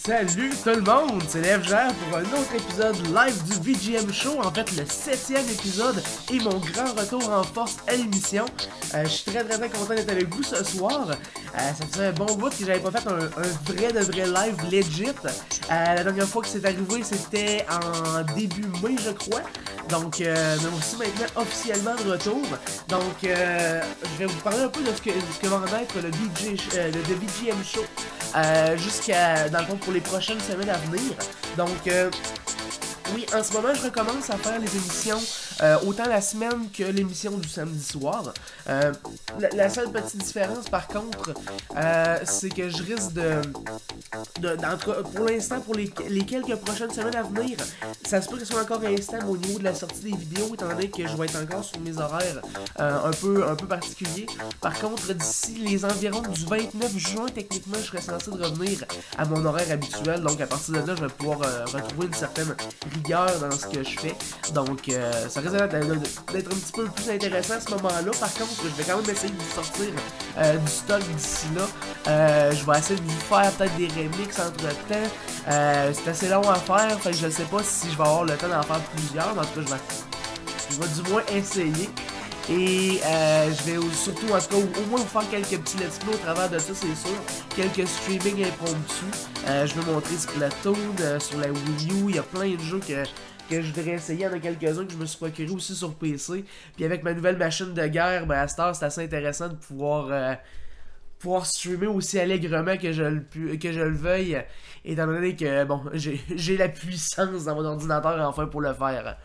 Salut tout le monde, c'est l'FGR pour un autre épisode live du VGM Show, en fait le 7e épisode et mon grand retour en force à l'émission. Je suis très content d'être avec vous ce soir. Ça faisait un bon bout que j'avais pas fait un vrai live legit. La dernière fois que c'est arrivé c'était en début mai je crois. Donc nous aussi maintenant officiellement de retour. Donc je vais vous parler un peu de ce que va en être le VGM Show. Jusqu'à, dans le fond, pour les prochaines semaines à venir. Donc, oui, en ce moment, je recommence à faire les émissions autant la semaine que l'émission du samedi soir. La seule petite différence, par contre, c'est que je risque pour l'instant, pour les quelques prochaines semaines à venir, ça se peut que ce soit encore instable au niveau de la sortie des vidéos, étant donné que je vais être encore sur mes horaires un peu particuliers. Par contre, d'ici les environs du 29 juin, techniquement, je serais censé de revenir à mon horaire habituel. Donc, à partir de là, je vais pouvoir retrouver une certaine rigueur dans ce que je fais. Donc, ça risque d'être un petit peu plus intéressant à ce moment-là. Par contre, je vais quand même essayer de vous sortir du stock d'ici là. Je vais essayer de vous faire peut-être des remixes entre-temps. C'est assez long à faire, fait que je sais pas si je vais avoir le temps d'en faire plusieurs. Mais en tout cas, je vais du moins essayer. Et je vais surtout, en tout cas, au moins vous faire quelques petits let's play au travers de ça, c'est sûr. Quelques streaming impromptus. Je vais montrer Splatoon sur la Wii U. Il y a plein de jeux que que je voudrais essayer. Il y en a quelques-uns que je me suis procuré aussi sur PC. Puis avec ma nouvelle machine de guerre, ben à cette heure, c'est assez intéressant de pouvoir streamer aussi allègrement que je le veuille, étant donné que bon, j'ai la puissance dans mon ordinateur enfin pour le faire.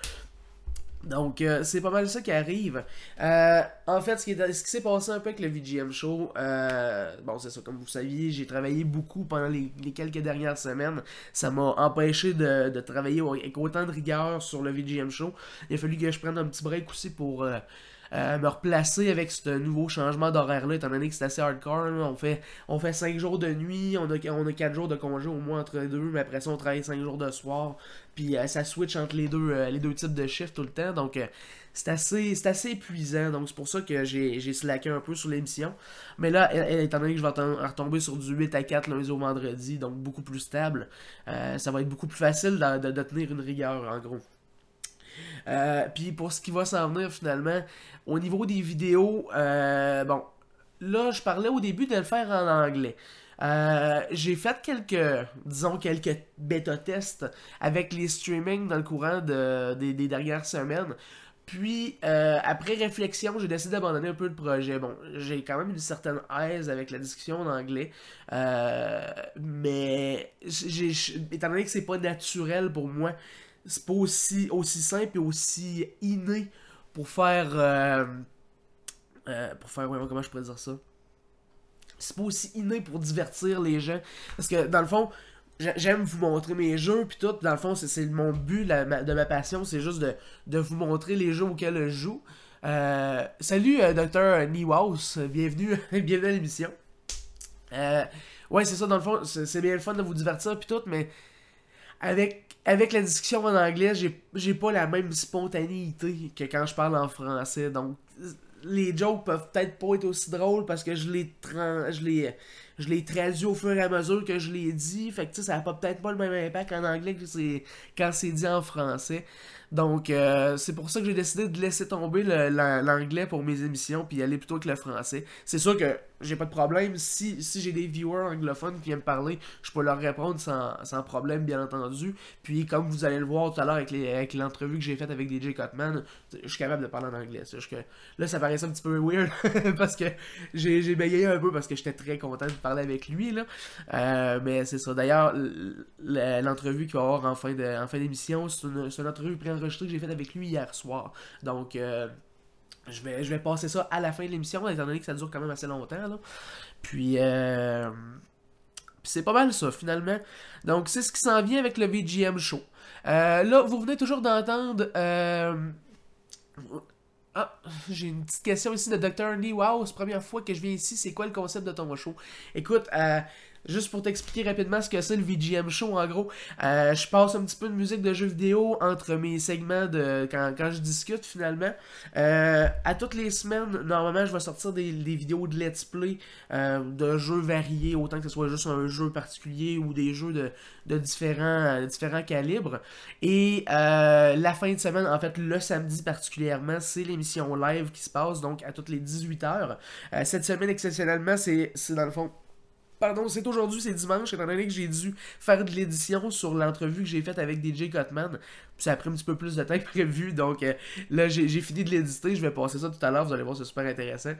Donc, c'est pas mal ça qui arrive. En fait, ce qui s'est passé un peu avec le VGM Show, bon, c'est ça, comme vous saviez, j'ai travaillé beaucoup pendant les quelques dernières semaines. Ça m'a empêché de travailler avec autant de rigueur sur le VGM Show. Il a fallu que je prenne un petit break aussi pour me replacer avec ce nouveau changement d'horaire-là, étant donné que c'est assez hardcore. Là. On fait 5 jours de nuit, on a 4 jours de congé au moins entre les deux, mais après ça, on travaille 5 jours de soir. Puis ça switch entre les deux types de shifts tout le temps. Donc, c'est assez épuisant. Donc, c'est pour ça que j'ai slacké un peu sur l'émission. Mais là, étant donné que je vais retomber sur du 8 à 4 lundi au vendredi, donc beaucoup plus stable, ça va être beaucoup plus facile de tenir une rigueur, en gros. Puis pour ce qui va s'en venir finalement, au niveau des vidéos, bon, là je parlais au début de le faire en anglais. J'ai fait quelques bêta-tests avec les streamings dans le courant des dernières semaines. Puis, après réflexion, j'ai décidé d'abandonner un peu le projet. Bon, j'ai quand même une certaine aise avec la discussion en anglais, mais étant donné que c'est pas naturel pour moi, c'est pas aussi simple et aussi inné pour faire comment je pourrais dire ça, c'est pas aussi inné pour divertir les gens, parce que dans le fond j'aime vous montrer mes jeux pis tout, dans le fond c'est mon but de ma passion, c'est juste de vous montrer les jeux auxquels je joue. Salut Dr. Niwaus, bienvenue à l'émission. Ouais, c'est ça, dans le fond c'est bien le fun de vous divertir pis tout, mais avec la discussion en anglais, j'ai pas la même spontanéité que quand je parle en français. Donc, les jokes peuvent peut-être pas être aussi drôles parce que je les traduis au fur et à mesure que je les dis. Fait que ça n'a peut-être pas le même impact en anglais que quand c'est dit en français. Donc, c'est pour ça que j'ai décidé de laisser tomber l'anglais pour mes émissions puis aller plutôt que le français. C'est sûr que j'ai pas de problème. Si j'ai des viewers anglophones qui viennent me parler, je peux leur répondre sans problème, bien entendu. Puis, comme vous allez le voir tout à l'heure avec l'entrevue que j'ai faite avec DJ Cutman, je suis capable de parler en anglais. C'est juste que là, ça paraissait un petit peu weird parce que j'ai bégayé un peu parce que j'étais très content de parler avec lui, là. Mais c'est ça. D'ailleurs, l'entrevue qu'il va y avoir en fin d'émission, c'est une entrevue préenregistrée que j'ai faite avec lui hier soir. Donc, je vais passer ça à la fin de l'émission, étant donné que ça dure quand même assez longtemps, là. Puis c'est pas mal ça, finalement. Donc, c'est ce qui s'en vient avec le VGM Show. Là, vous venez toujours d'entendre... Ah, j'ai une petite question ici de Dr. Lee. Wow, c'est la première fois que je viens ici. C'est quoi le concept de ton show? Écoute, juste pour t'expliquer rapidement ce que c'est le VGM Show, en gros, je passe un petit peu de musique de jeux vidéo entre mes segments quand je discute, finalement. À toutes les semaines, normalement, je vais sortir des vidéos de let's play de jeux variés, autant que ce soit juste un jeu particulier ou des jeux de différents calibres. Et la fin de semaine, en fait, le samedi particulièrement, c'est l'émission live qui se passe, donc à toutes les 18h. Cette semaine, exceptionnellement, c'est dans le fond... Pardon, c'est aujourd'hui, c'est dimanche, étant donné que j'ai dû faire de l'édition sur l'entrevue que j'ai faite avec DJ Cutman. Ça a pris un petit peu plus de temps que prévu, donc là, j'ai fini de l'éditer, je vais passer ça tout à l'heure, vous allez voir, c'est super intéressant.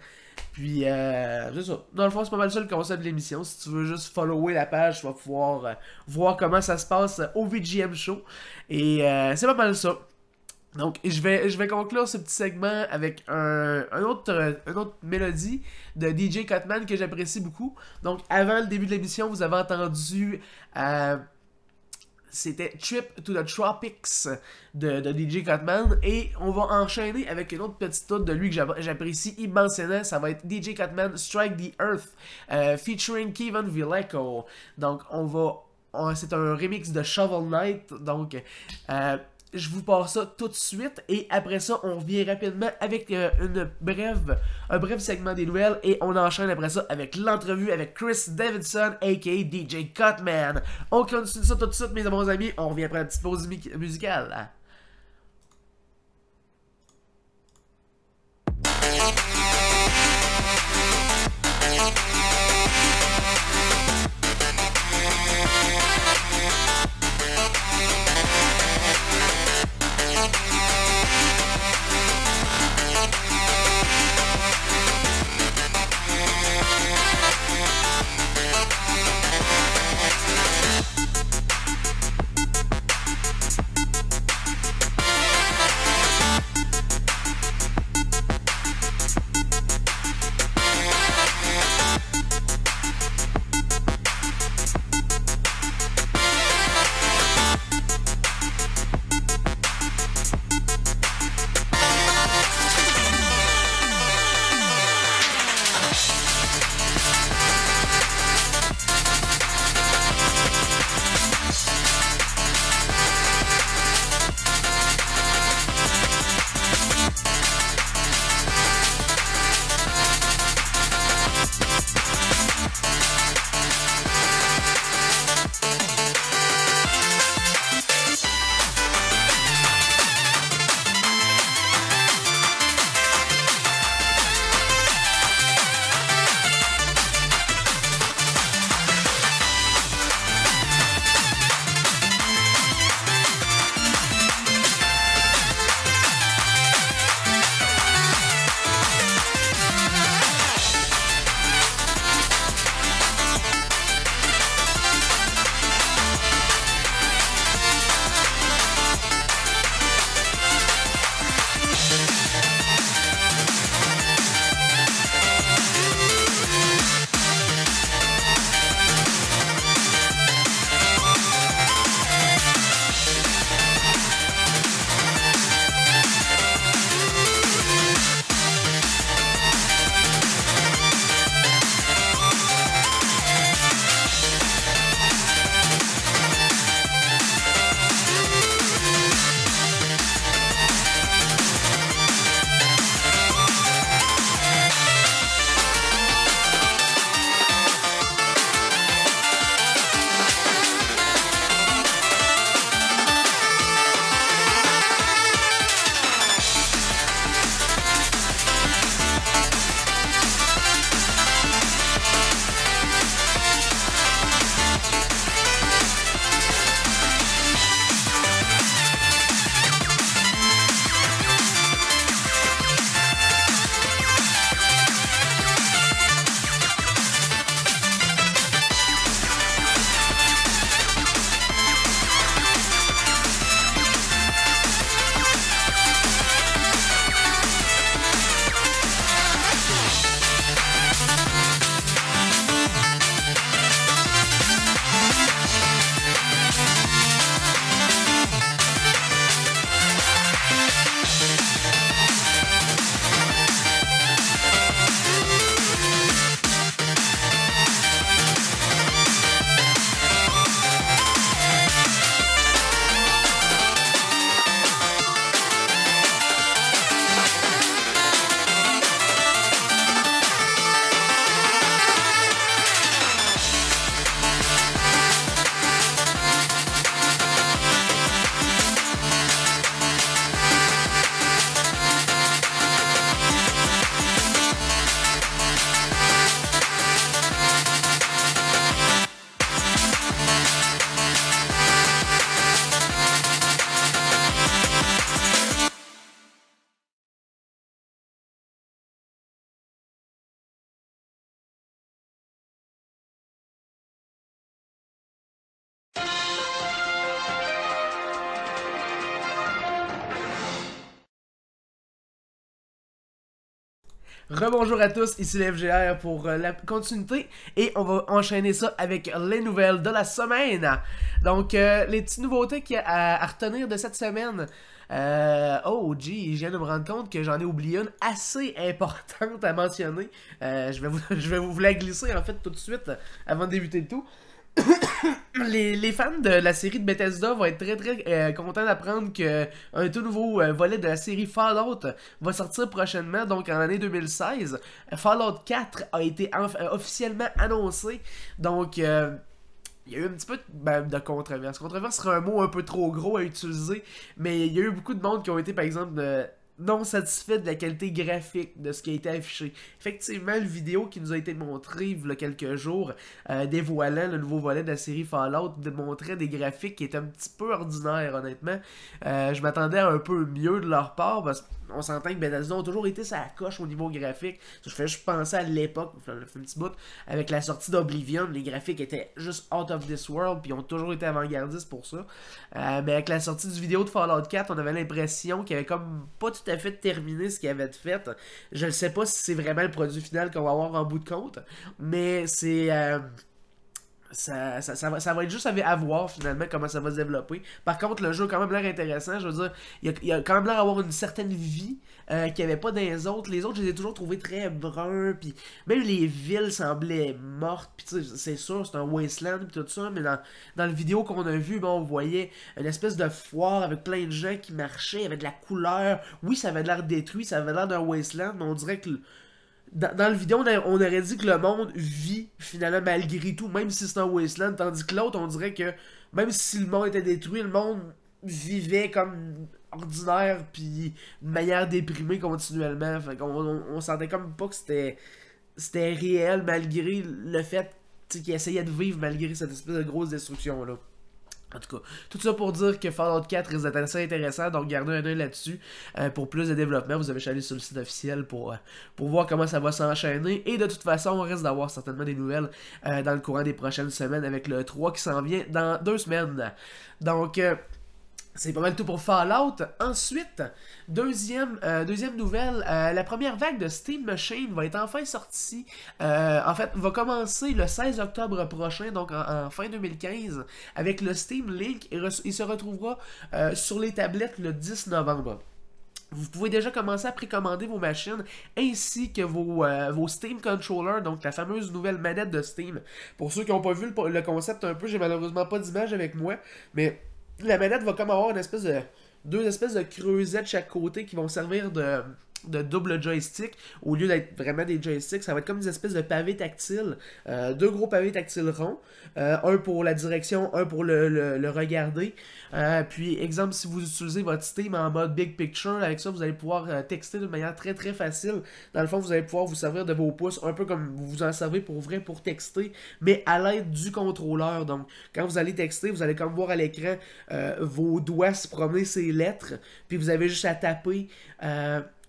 Puis, c'est ça. Dans le fond, c'est pas mal ça le concept de l'émission. Si tu veux juste follower la page, tu vas pouvoir voir comment ça se passe au VGM Show. Et c'est pas mal ça. Donc, je vais conclure ce petit segment avec une autre mélodie de DJ Cutman que j'apprécie beaucoup. Donc, avant le début de l'émission, vous avez entendu... c'était Trip to the Tropics de DJ Cutman. Et on va enchaîner avec une autre petite toute de lui que j'apprécie immensément. Ça va être DJ Cutman Strike the Earth featuring Kevin Villeco. Donc, c'est un remix de Shovel Knight. Donc, je vous passe ça tout de suite et après ça, on revient rapidement avec un bref segment des nouvelles et on enchaîne après ça avec l'entrevue avec Chris Davidson, aka DJ Cutman. On continue ça tout de suite, mes bons amis. On revient après une petite pause musicale. Rebonjour à tous, ici le VGR pour la continuité et on va enchaîner ça avec les nouvelles de la semaine. Donc, les petites nouveautés à retenir de cette semaine. Oh, je viens de me rendre compte que j'en ai oublié une assez importante à mentionner. Je vais vous la glisser en fait tout de suite avant de débuter le tout. Les fans de la série de Bethesda vont être très contents d'apprendre qu'un tout nouveau volet de la série Fallout va sortir prochainement, donc en l'année 2016. Fallout 4 a été officiellement annoncé, donc il y a eu un petit peu de controverse. Controverse serait un mot un peu trop gros à utiliser, mais il y a eu beaucoup de monde qui ont été par exemple non satisfait de la qualité graphique de ce qui a été affiché. Effectivement, le vidéo qui nous a été montré il y a quelques jours, dévoilant le nouveau volet de la série Fallout, montrait des graphiques qui étaient un petit peu ordinaires, honnêtement. Je m'attendais à un peu mieux de leur part, parce qu'on s'entend que Bethesda ont toujours été ça à coche au niveau graphique. Je fais juste penser à l'époque, un petit bout, avec la sortie d'Oblivion, les graphiques étaient juste out of this world, puis ils ont toujours été avant-gardistes pour ça. Mais avec la sortie du vidéo de Fallout 4, on avait l'impression qu'il avait comme pas tout à fait terminé ce qu'il avait fait. Je ne sais pas si c'est vraiment le produit final qu'on va avoir en bout de compte, mais c'est... Ça va être juste à voir finalement comment ça va se développer. Par contre, le jeu a quand même l'air intéressant. Je veux dire, il a quand même l'air d'avoir une certaine vie qu'il n'y avait pas dans les autres. Les autres, je les ai toujours trouvés très bruns. Puis même les villes semblaient mortes. Puis c'est sûr, c'est un wasteland et tout ça. Mais dans le vidéo qu'on a vu, on voyait une espèce de foire avec plein de gens qui marchaient, avec de la couleur. Oui, ça avait l'air détruit, ça avait l'air d'un wasteland, mais on dirait que... Dans le vidéo, on aurait dit que le monde vit finalement malgré tout, même si c'est un wasteland, tandis que l'autre, on dirait que même si le monde était détruit, le monde vivait comme ordinaire, puis de manière déprimée continuellement. Fait qu'on on sentait comme pas que c'était réel malgré le fait qu'il essayait de vivre malgré cette espèce de grosse destruction-là. En tout cas, tout ça pour dire que Fallout 4 risque d'être assez intéressant, donc gardez un œil là-dessus. Pour plus de développement, vous avez allé sur le site officiel pour voir comment ça va s'enchaîner. Et de toute façon, on risque d'avoir certainement des nouvelles dans le courant des prochaines semaines avec le 3 qui s'en vient dans 2 semaines. Donc... c'est pas mal tout pour Fallout. Ensuite, deuxième nouvelle, la première vague de Steam Machine va être enfin sortie. En fait, va commencer le 16 octobre prochain, donc en fin 2015, avec le Steam Link. Et il se retrouvera sur les tablettes le 10 novembre. Vous pouvez déjà commencer à précommander vos machines ainsi que vos Steam Controllers, donc la fameuse nouvelle manette de Steam. Pour ceux qui n'ont pas vu le concept un peu, j'ai malheureusement pas d'image avec moi, mais... la manette va comme avoir deux espèces de creusettes de chaque côté qui vont servir de double joystick. Au lieu d'être vraiment des joysticks, ça va être comme des espèces de pavés tactiles. 2 gros pavés tactiles ronds. Un pour la direction, un pour le regarder. Puis, exemple, si vous utilisez votre Steam en mode Big Picture, avec ça, vous allez pouvoir texter de manière très très facile. Dans le fond, vous allez pouvoir vous servir de vos pouces, un peu comme vous vous en servez pour vrai pour texter, mais à l'aide du contrôleur. Donc, quand vous allez texter, vous allez comme voir à l'écran vos doigts se promener ces lettres, puis vous avez juste à taper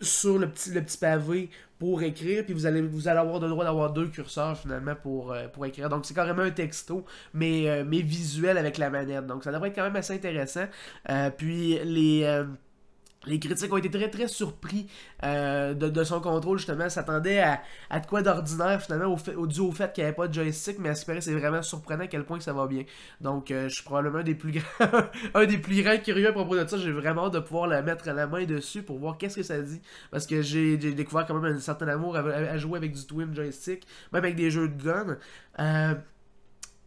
sur le petit pavé pour écrire, puis vous allez avoir le droit d'avoir 2 curseurs finalement pour écrire. Donc c'est carrément un texto, mais visuel avec la manette. Donc ça devrait être quand même assez intéressant. Puis les critiques ont été très très surpris de son contrôle, justement. S'attendaient à de quoi d'ordinaire, finalement, dû au fait qu'il n'y avait pas de joystick, mais à ce qui paraît, c'est vraiment surprenant à quel point que ça va bien. Donc, je suis probablement un des plus grands curieux à propos de ça. J'ai vraiment hâte de pouvoir mettre la main dessus pour voir qu'est-ce que ça dit. Parce que j'ai découvert quand même un certain amour à jouer avec du twin joystick, même avec des jeux de gun.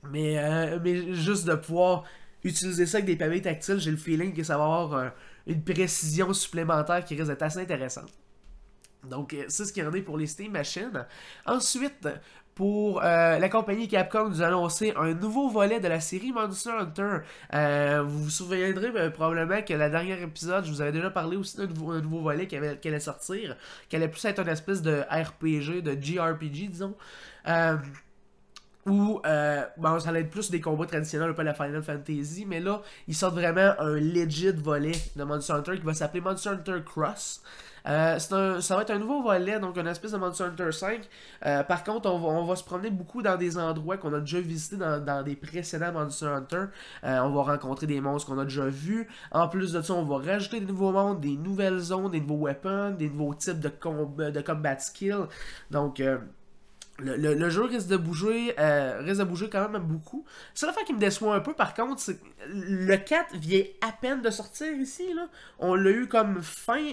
Mais juste de pouvoir utiliser ça avec des pavés tactiles, j'ai le feeling que ça va avoir une précision supplémentaire qui risque d'être assez intéressante. Donc, c'est ce qu'il y en a pour les Steam Machines. Ensuite, pour la compagnie Capcom nous a annoncé un nouveau volet de la série Monster Hunter. Vous vous souviendrez probablement que la dernière épisode, je vous avais déjà parlé aussi d'un nouveau volet qui allait sortir, qui allait plus être une espèce de RPG, de JRPG, disons. Où bon, ça allait être plus des combats traditionnels, un peu la Final Fantasy, mais là, ils sortent vraiment un legit volet de Monster Hunter qui va s'appeler Monster Hunter Cross. Ça va être un nouveau volet, donc une espèce de Monster Hunter 5. Par contre, on va se promener beaucoup dans des endroits qu'on a déjà visités dans des précédents Monster Hunter. On va rencontrer des monstres qu'on a déjà vus. En plus de ça, on va rajouter des nouveaux mondes, des nouvelles zones, des nouveaux weapons, des nouveaux types de combat skills. Donc... Le jeu risque de bouger quand même beaucoup. C'est l'affaire qui me déçoit un peu, par contre, c'est que le 4 vient à peine de sortir ici, là. On l'a eu comme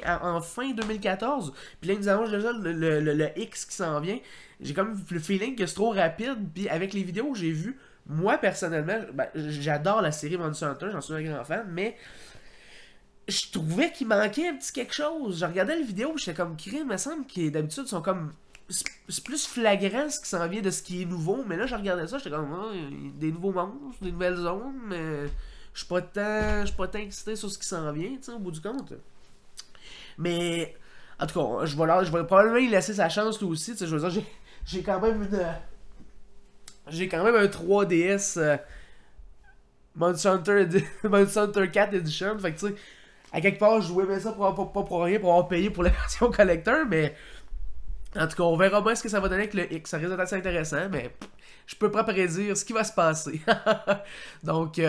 en fin 2014, puis là, nous avons déjà le X qui s'en vient. J'ai comme le feeling que c'est trop rapide, puis avec les vidéos que j'ai vues, moi, personnellement, ben, j'adore la série Monster Hunter, j'en suis un grand fan, mais... je trouvais qu'il manquait un petit quelque chose. Je regardais les vidéos, j'étais comme, crime, il me semble que d'habitude, ils sont comme... c'est plus flagrant ce qui s'en vient de ce qui est nouveau, mais là je regardais ça, j'étais comme des nouveaux monstres, des nouvelles zones, mais je suis pas tant excité sur ce qui s'en vient, tu sais, au bout du compte. Mais en tout cas, je vais probablement y laisser sa chance lui aussi, tu sais, je veux dire, j'ai quand même un 3DS Monster Hunter 4 Edition, fait que tu sais, à quelque part je jouais bien ça pas pour rien, pour avoir payé pour la version collector, mais en tout cas, on verra bien ce que ça va donner avec le X. Ça risque d'être assez intéressant, mais je peux pas prédire ce qui va se passer. Donc,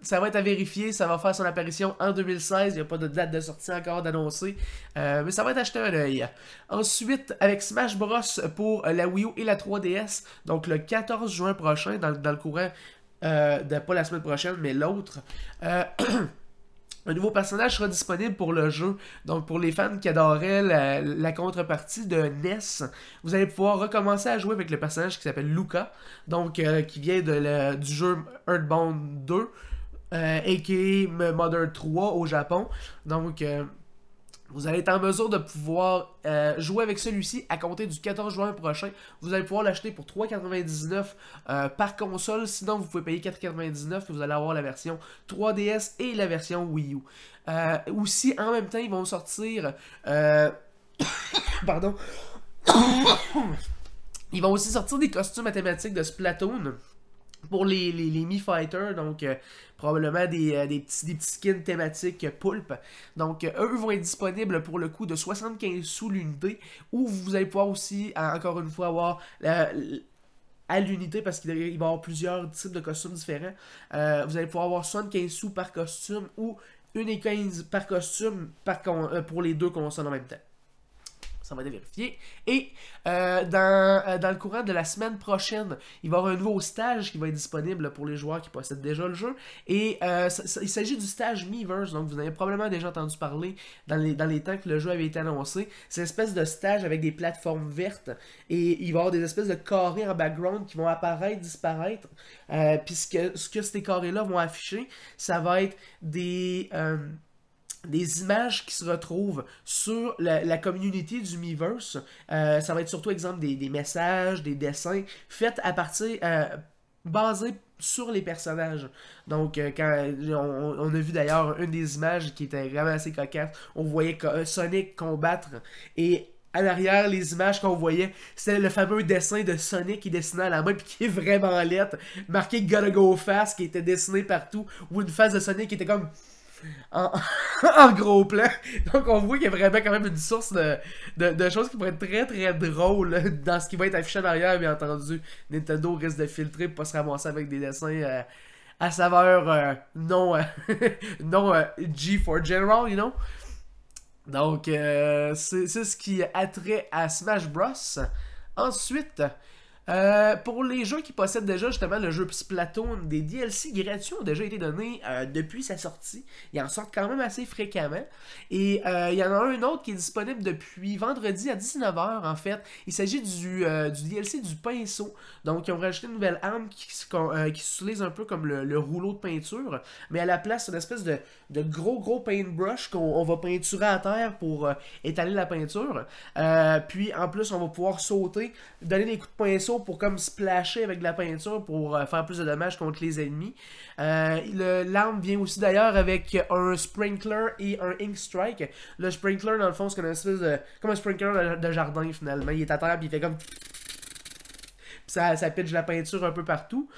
ça va être à vérifier. Ça va faire son apparition en 2016. Il n'y a pas de date de sortie encore d'annoncer. Mais ça va être acheté un œil. Ensuite, avec Smash Bros. Pour la Wii U et la 3DS. Donc, le 14 juin prochain, dans le courant de pas la semaine prochaine, mais l'autre. Un nouveau personnage sera disponible pour le jeu. Donc, pour les fans qui adoraient la contrepartie de NES, vous allez pouvoir recommencer à jouer avec le personnage qui s'appelle Luca. Donc, qui vient du jeu Earthbound 2, a.k.a. Mother 3 au Japon. Donc, vous allez être en mesure de pouvoir jouer avec celui-ci à compter du 14 juin prochain. Vous allez pouvoir l'acheter pour 3,99$ par console. Sinon, vous pouvez payer 4,99$ et vous allez avoir la version 3DS et la version Wii U. Aussi, en même temps, ils vont sortir... pardon. Ils vont aussi sortir des costumes mathématiques de Splatoon pour les Mi-Fighters, donc probablement des petits skins thématiques poulpe. Donc eux vont être disponibles pour le coût de 75 sous l'unité, ou vous allez pouvoir aussi, encore une fois, avoir à l'unité, parce qu'il va y avoir plusieurs types de costumes différents, vous allez pouvoir avoir 75 sous par costume, ou 1,15 par costume pour les deux consoles en même temps. Ça va être vérifié. Et dans le courant de la semaine prochaine, il va y avoir un nouveau stage qui va être disponible pour les joueurs qui possèdent déjà le jeu. Et il s'agit du stage Miiverse. Donc vous avez probablement déjà entendu parler dans les temps que le jeu avait été annoncé. C'est une espèce de stage avec des plateformes vertes. Et il va y avoir des espèces de carrés en background qui vont apparaître, disparaître. Puis ce que ces carrés-là vont afficher, ça va être des images qui se retrouvent sur la community du Miiverse. Ça va être surtout, exemple, des messages, des dessins, faits à partir... basés sur les personnages. Donc, quand on a vu d'ailleurs une des images qui était vraiment assez cocasse, on voyait Sonic combattre, et à l'arrière, les images qu'on voyait, c'était le fameux dessin de Sonic qui dessinait à la main, puis qui est vraiment lettre, marqué Gotta Go Fast, qui était dessiné partout, ou une face de Sonic qui était comme... en gros plan. Donc on voit qu'il y a vraiment quand même une source de choses qui pourraient être très très drôles dans ce qui va être affiché en arrière. Bien entendu, Nintendo risque de filtrer pour pas se ramasser avec des dessins à saveur non G for General, you know. Donc c'est ce qui a trait à Smash Bros. Ensuite, pour les jeux qui possèdent déjà justement le jeu Splatoon, des DLC gratuits ont déjà été donnés depuis sa sortie. Ils en sortent quand même assez fréquemment. Et il y en a un autre qui est disponible depuis vendredi à 19h en fait. Il s'agit du DLC du pinceau. Donc ils ont rajouté une nouvelle arme qui s'utilise un peu comme le rouleau de peinture. Mais à la place, c'est une espèce de gros paintbrush qu'on va peinturer à terre pour étaler la peinture. Puis en plus, on va pouvoir sauter, donner des coups de pinceau pour comme splasher avec de la peinture pour faire plus de dommages contre les ennemis. L'arme vient aussi d'ailleurs avec un sprinkler et un ink strike. Le sprinkler, dans le fond, c'est comme une espèce comme un sprinkler de jardin finalement. Il est à terre puis il fait comme... Puis ça pitche la peinture un peu partout.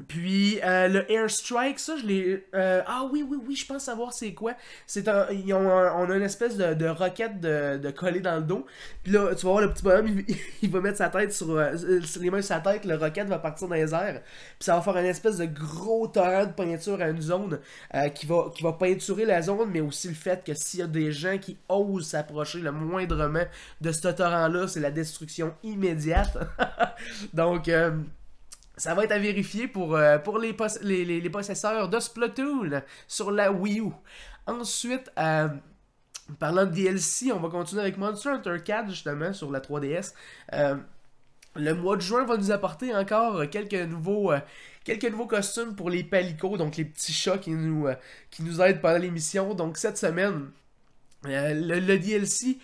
Puis le Airstrike, ça je l'ai... ah oui, je pense savoir c'est quoi. On a une espèce de roquette de coller dans le dos. Puis là, tu vas voir le petit bonhomme, il va mettre sa tête sur les mains sur sa tête, le roquette va partir dans les airs. Puis ça va faire une espèce de gros torrent de peinture à une zone qui va peinturer la zone, mais aussi le fait que s'il y a des gens qui osent s'approcher le moindrement de ce torrent-là, c'est la destruction immédiate. Donc... ça va être à vérifier pour les possesseurs de Splatoon sur la Wii U. Ensuite, parlant de DLC, on va continuer avec Monster Hunter 4 justement sur la 3DS. Le mois de juin va nous apporter encore quelques nouveaux costumes pour les palicots, donc les petits chats qui nous aident pendant l'émission. Donc cette semaine, le DLC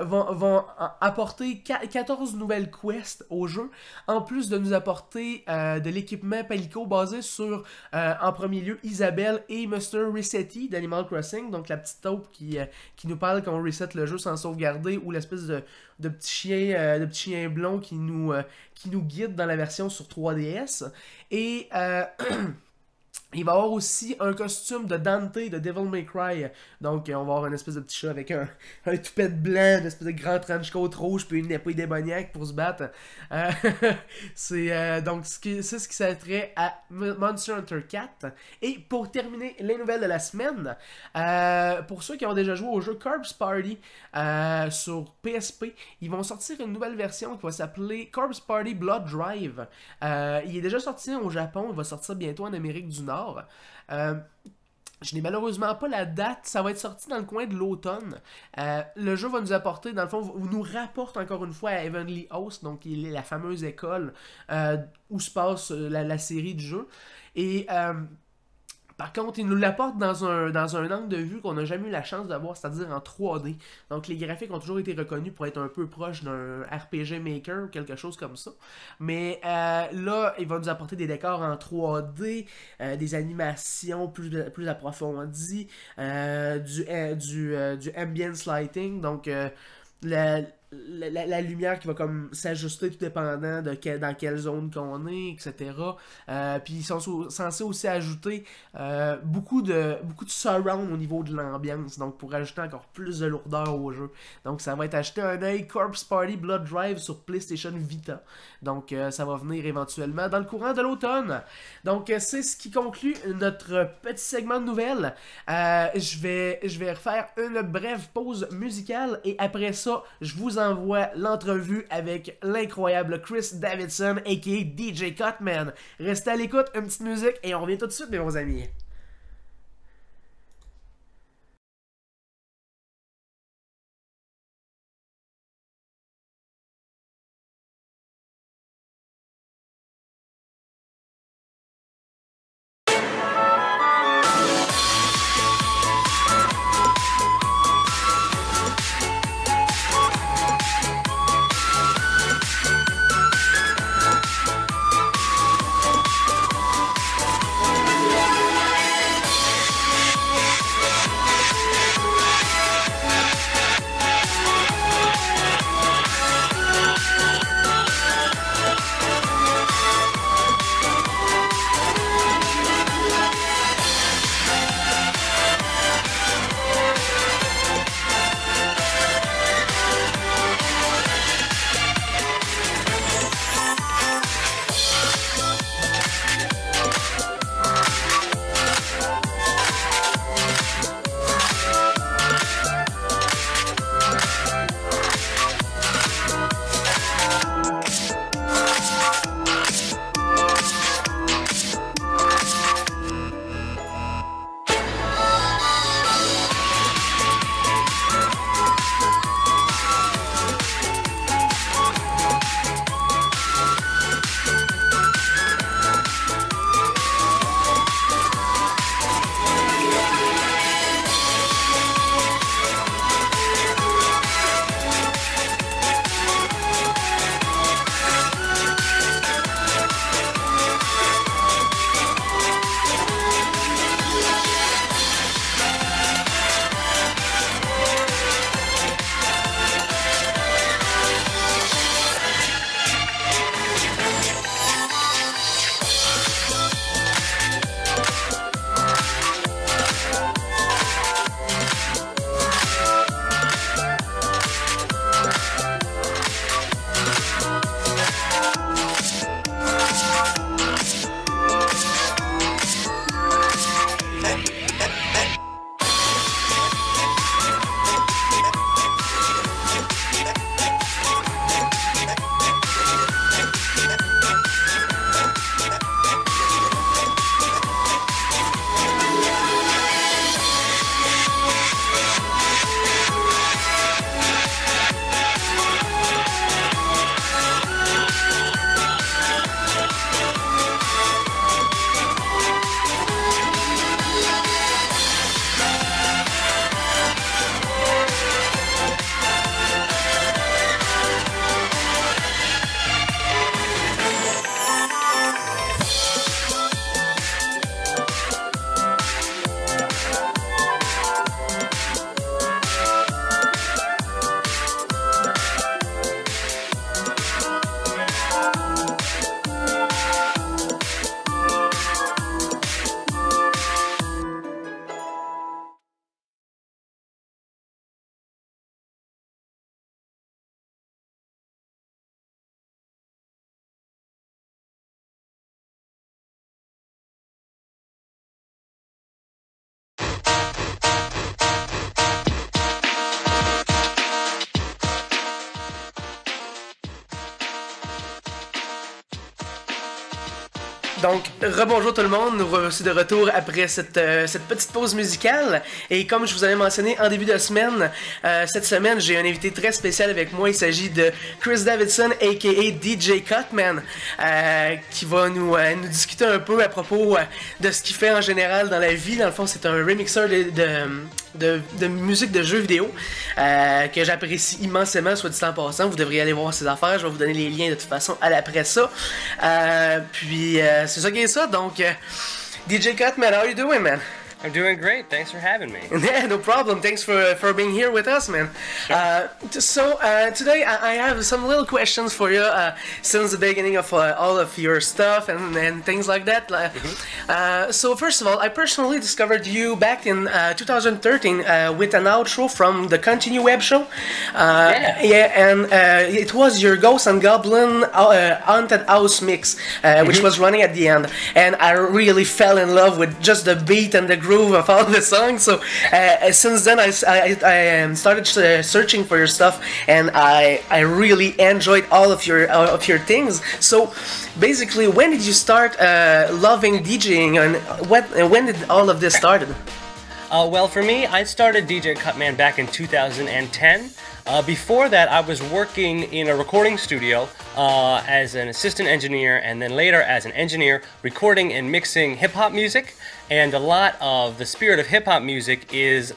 vont apporter 14 nouvelles quests au jeu, en plus de nous apporter de l'équipement palico basé sur, en premier lieu, Isabelle et Mr. Resetti d'Animal Crossing, donc la petite taupe qui nous parle quand on reset le jeu sans sauvegarder, ou l'espèce de petit chien blond qui nous guide dans la version sur 3DS. Et... il va y avoir aussi un costume de Dante de Devil May Cry. Donc, on va avoir une espèce de petit chat avec un toupette blanc, une espèce de grand trenchcoat rouge, puis une épée démoniaque pour se battre. Donc, c'est ce qui s'attrait à Monster Hunter 4. Et pour terminer les nouvelles de la semaine, pour ceux qui ont déjà joué au jeu Corpse Party sur PSP, ils vont sortir une nouvelle version qui va s'appeler Corpse Party Blood Drive. Il est déjà sorti au Japon, il va sortir bientôt en Amérique du Nord. Je n'ai malheureusement pas la date, ça va être sorti dans le coin de l'automne. Le jeu va nous apporter, dans le fond, nous rapporte encore une fois à Heavenly Host, donc il est la fameuse école où se passe la série du jeu. Et par contre, il nous l'apporte dans un angle de vue qu'on n'a jamais eu la chance d'avoir, c'est-à-dire en 3D. Donc les graphiques ont toujours été reconnus pour être un peu proches d'un RPG Maker ou quelque chose comme ça. Mais là, il va nous apporter des décors en 3D, des animations plus approfondies, du ambience lighting, donc... la lumière qui va comme s'ajuster tout dépendant de dans quelle zone qu'on est, etc. Puis ils sont censés aussi ajouter beaucoup de surround au niveau de l'ambiance, donc pour ajouter encore plus de lourdeur au jeu. Donc ça va être acheté un œil Corpse Party Blood Drive sur PlayStation Vita. Donc ça va venir éventuellement dans le courant de l'automne. Donc c'est ce qui conclut notre petit segment de nouvelles. Je vais refaire une brève pause musicale et après ça, je vous envoie l'entrevue avec l'incroyable Chris Davidson, a.k.a. DJ Cutman. Restez à l'écoute, une petite musique et on revient tout de suite, mes bons amis. Donc, rebonjour tout le monde, nous voici de retour après cette petite pause musicale. Et comme je vous avais mentionné en début de semaine, cette semaine, j'ai un invité très spécial avec moi. Il s'agit de Chris Davidson, a.k.a. DJ Cutman, qui va nous discuter un peu à propos de ce qu'il fait en général dans la vie. Dans le fond, c'est un remixeur de musique de jeux vidéo que j'apprécie immensément, soit dit en passant. Vous devriez aller voir ses affaires, je vais vous donner les liens de toute façon après ça. Puis c'est ça qui est ça, donc DJ Cutman, how are you doing, man? I'm doing great. Thanks for having me. Yeah, no problem. Thanks for being here with us, man. Sure. Today I have some little questions for you since the beginning of all of your stuff and things like that. So first of all, I personally discovered you back in 2013 with an outro from the Continue web show. And it was your Ghost and Goblin Haunted House mix, which was running at the end. And I really fell in love with just the beat and the groove of all the songs. So since then I started searching for your stuff, and I really enjoyed all of your things. So basically, when did you start loving DJing, and when did all of this started? Well, for me, I started DJ Cutman back in 2010. Before that, I was working in a recording studio as an assistant engineer, and then later as an engineer, recording and mixing hip-hop music. And a lot of the spirit of hip-hop music is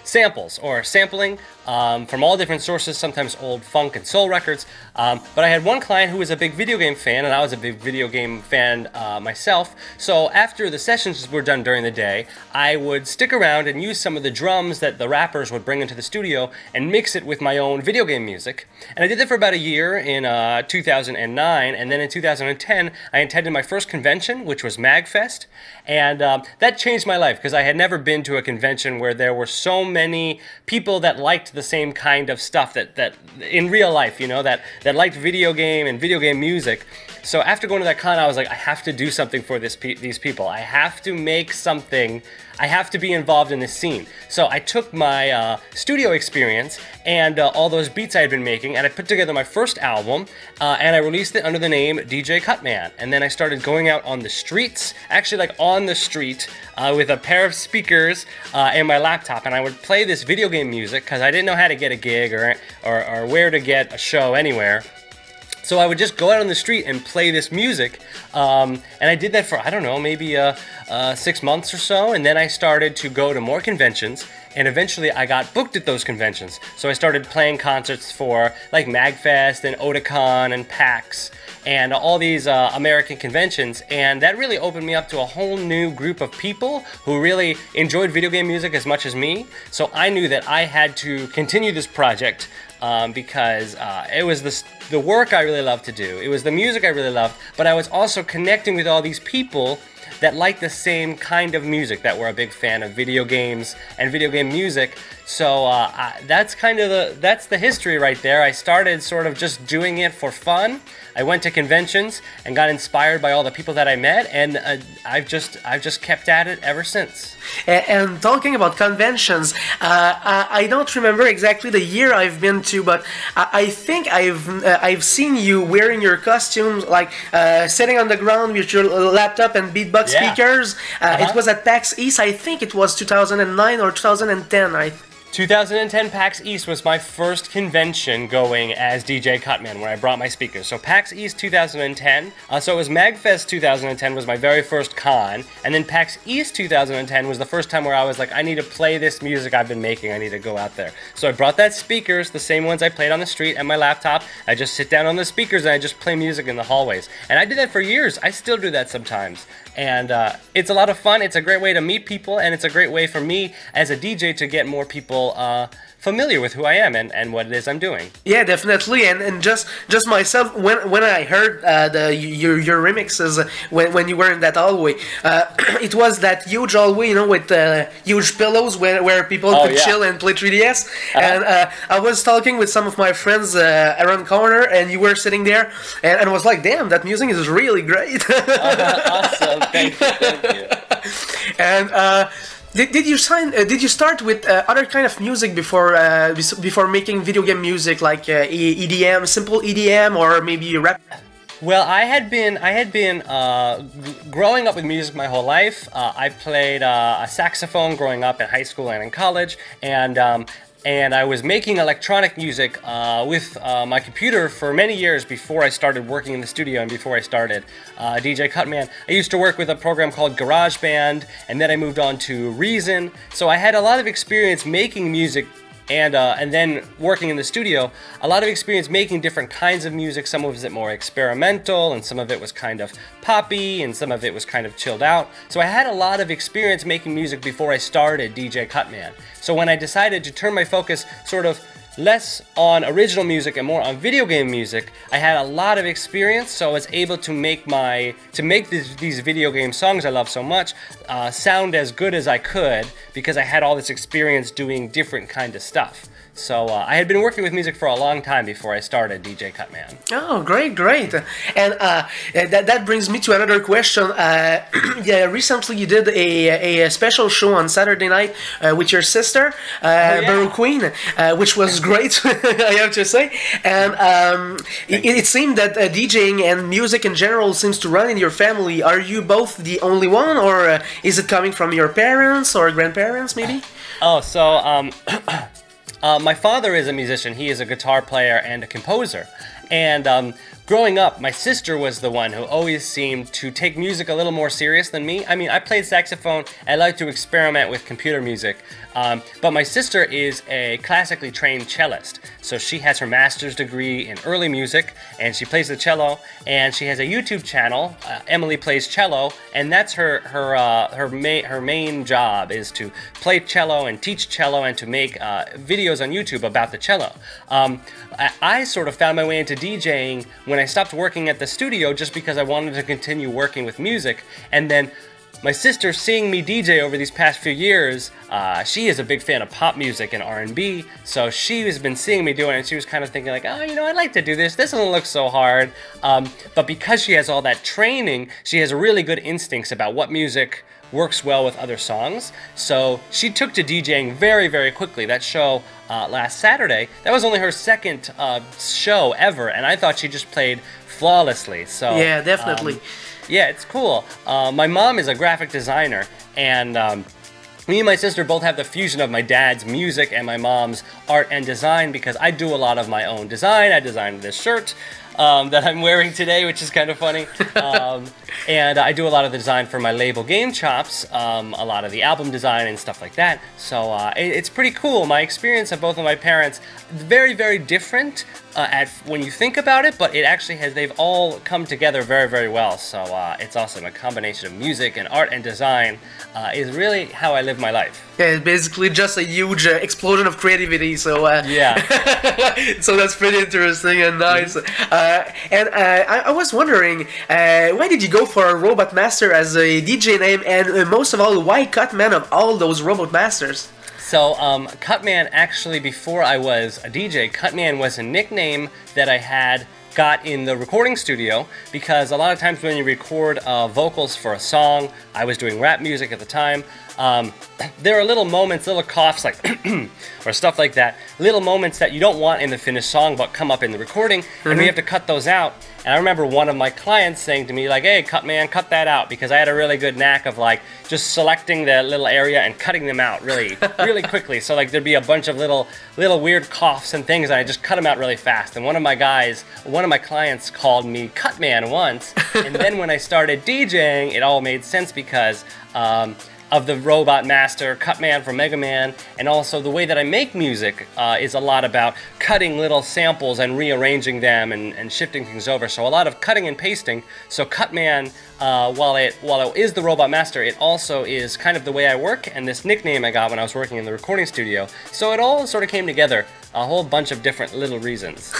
samples, or sampling from all different sources, sometimes old funk and soul records. But I had one client who was a big video game fan, and I was a big video game fan myself. So after the sessions were done during the day, I would stick around and use some of the drums that the rappers would bring into the studio and mix it with my own video game music. And I did that for about a year in 2009, and then in 2010 I attended my first convention, which was MagFest, and that changed my life because I had never been to a convention where there were so many people that liked the same kind of stuff that in real life, you know, that liked video game and video game music. So after going to that con, I was like, I have to do something for these people. I have to make something. I have to be involved in this scene. So I took my studio experience and all those beats I had been making, and I put together my first album, and I released it under the name DJ Cutman. And then I started going out on the streets, actually like on the street, with a pair of speakers and my laptop, and I would play this video game music because I didn't know how to get a gig or where to get a show anywhere. So I would just go out on the street and play this music, and I did that for, I don't know, maybe 6 months or so, and then I started to go to more conventions, and eventually I got booked at those conventions. So I started playing concerts for like MagFest and Otakon and PAX and all these American conventions, and that really opened me up to a whole new group of people who really enjoyed video game music as much as me. So I knew that I had to continue this project because it was the work I really loved to do. It was the music I really loved, but I was also connecting with all these people that liked the same kind of music, that were a big fan of video games and video game music. So that's kind of that's the history right there. I started sort of just doing it for fun. I went to conventions and got inspired by all the people that I met, and I've just kept at it ever since. And talking about conventions, I don't remember exactly the year I've been to, but I think I've seen you wearing your costumes, like sitting on the ground with your laptop and beatbox speakers. It was at PAX East. I think it was 2009 or 2010. 2010 PAX East was my first convention going as DJ Cutman, where I brought my speakers. So PAX East 2010, so it was MagFest 2010 was my very first con, and then PAX East 2010 was the first time where I was like, I need to play this music I've been making, I need to go out there. So I brought that speakers, the same ones I played on the street, and my laptop. I just sit down on the speakers and I just play music in the hallways. And I did that for years. I still do that sometimes. And it's a lot of fun. It's a great way to meet people, and it's a great way for me as a DJ to get more people familiar with who I am and what it is I'm doing. Yeah, definitely. And just myself, when I heard your remixes when you were in that hallway, it was that huge hallway, you know, with huge pillows where people could chill and play 3DS. And I was talking with some of my friends around the corner, and you were sitting there, and I was like, damn, that music is really great. Awesome. Thank you. And did you start with other kind of music before making video game music, like EDM, simple EDM, or maybe rap? Well, I had been growing up with music my whole life. I played a saxophone growing up in high school and in college, and I was making electronic music with my computer for many years before I started working in the studio and before I started DJ Cutman. I used to work with a program called GarageBand, and then I moved on to Reason. So I had a lot of experience making music and then working in the studio, a lot of experience making different kinds of music. Some of it more experimental, and some of it was kind of poppy, and some of it was kind of chilled out. So I had a lot of experience making music before I started DJ Cutman. So when I decided to turn my focus sort of less on original music and more on video game music, I had a lot of experience, so I was able to make these video game songs I love so much sound as good as I could, because I had all this experience doing different kind of stuff. So I had been working with music for a long time before I started DJ Cutman. Oh, great. And that brings me to another question. Yeah, recently you did a special show on Saturday night with your sister, Baru Queen, which was great, I have to say. And it seemed that DJing and music in general seems to run in your family. Are you both the only one, or is it coming from your parents or grandparents, maybe? Oh, so my father is a musician. He is a guitar player and a composer. And growing up, my sister was the one who always seemed to take music a little more serious than me. I mean, I played saxophone. I like to experiment with computer music. But my sister is a classically trained cellist. So she has her master's degree in early music, and she plays the cello, and she has a YouTube channel, Emily Plays Cello, and that's her main job, is to play cello and teach cello and to make videos on YouTube about the cello. I sort of found my way into DJing when I stopped working at the studio, just because I wanted to continue working with music. And then my sister, seeing me DJ over these past few years, she is a big fan of pop music and R&B, so she has been seeing me doing it, and she was kind of thinking like, oh, you know, I'd like to do this. This doesn't look so hard. But because she has all that training, she has really good instincts about what music works well with other songs. So she took to DJing very, very quickly. That show last Saturday, that was only her second show ever, and I thought she just played flawlessly. So yeah, definitely. Yeah, it's cool. My mom is a graphic designer, and me and my sister both have the fusion of my dad's music and my mom's art and design, because I do a lot of my own design. I designed this shirt that I'm wearing today, which is kind of funny. And I do a lot of the design for my label Game Chops, a lot of the album design and stuff like that. So it's pretty cool. My experience of both of my parents, very, very different when you think about it, but it actually they've all come together very, very well. So it's awesome. A combination of music and art and design is really how I live my life. Yeah, it's basically just a huge explosion of creativity. So yeah, so that's pretty interesting and nice. And I was wondering, why did you go for a Robot Master as a DJ name, and most of all, why Cutman of all those Robot Masters? So, Cutman, actually, before I was a DJ, Cutman was a nickname that I got in the recording studio, because a lot of times when you record vocals for a song, I was doing rap music at the time, there are little moments, little coughs like or stuff like that, little moments that you don't want in the finished song but come up in the recording, and we have to cut those out. And I remember one of my clients saying to me like, hey, Cutman, cut that out, because I had a really good knack of like just selecting the little area and cutting them out really quickly. So like there'd be a bunch of little weird coughs and things, and I just cut them out really fast. And one of my clients called me Cutman once, and then when I started DJing, it all made sense, because of the Robot Master, Cutman from Mega Man, and also the way that I make music is a lot about cutting little samples and rearranging them and shifting things over. So a lot of cutting and pasting. So Cutman, while it is the Robot Master, it also is kind of the way I work, and this nickname I got when I was working in the recording studio. So it all sort of came together, a whole bunch of different little reasons.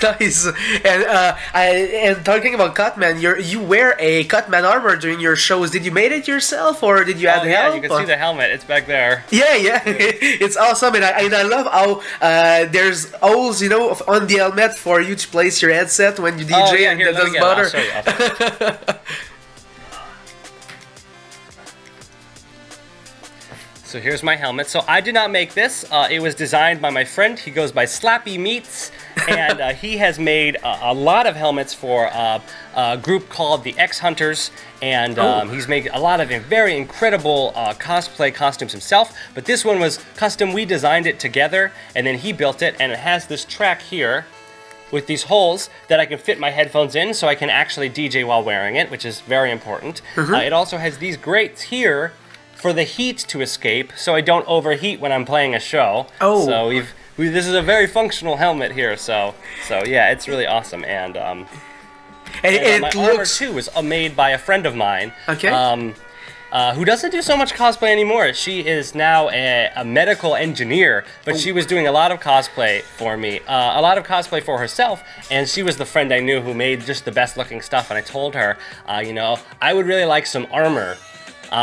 Nice. And talking about Cutman, you wear a Cutman armor during your shows. Did you make it yourself, or did you add help? Yeah, you can see the helmet. It's back there. Yeah. It's awesome, and I love how there's holes, you know, on the helmet for you to place your headset when you DJ. Oh, yeah, and here, it doesn't bother. I'll show you. So here's my helmet. So I did not make this. It was designed by my friend. He goes by Slappy Meats, And he has made a lot of helmets for a group called the X Hunters, and he's made a lot of very incredible cosplay costumes himself. But this one was custom. We designed it together, and then he built it, and it has this track here with these holes that I can fit my headphones in, so I can actually DJ while wearing it, which is very important. It also has these grates here for the heat to escape, so I don't overheat when I'm playing a show. So this is a very functional helmet here. So yeah, it's really awesome. And my armor too was made by a friend of mine. Who doesn't do so much cosplay anymore. She is now a medical engineer, but she was doing a lot of cosplay for me, a lot of cosplay for herself, and she was the friend I knew who made just the best looking stuff. And I told her, you know, I would really like some armor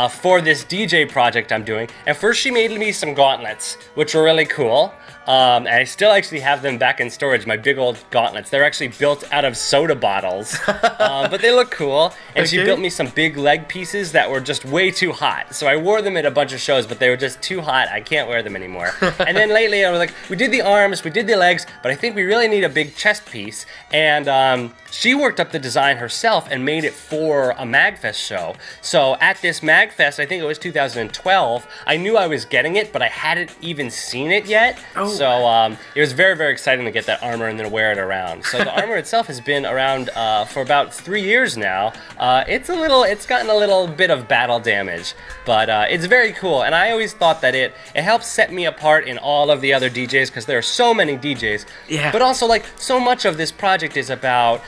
for this DJ project I'm doing. And first she made me some gauntlets, which were really cool. And I still actually have them back in storage, my big old gauntlets. They're actually built out of soda bottles, but they look cool. And she built me some big leg pieces that were just way too hot. So I wore them at a bunch of shows, but they were just too hot. I can't wear them anymore. And then lately I was like, we did the arms, we did the legs, but I think we really need a big chest piece. And she worked up the design herself and made it for a MagFest show. So at this MagFest, I think it was 2012, I knew I was getting it, but I hadn't even seen it yet. So it was very, very exciting to get that armor and then wear it around. So the armor itself has been around for about 3 years now. It's gotten a little bit of battle damage, but it's very cool. And I always thought that it helps set me apart in all of the other DJs, because there are so many DJs. But also, like, so much of this project is about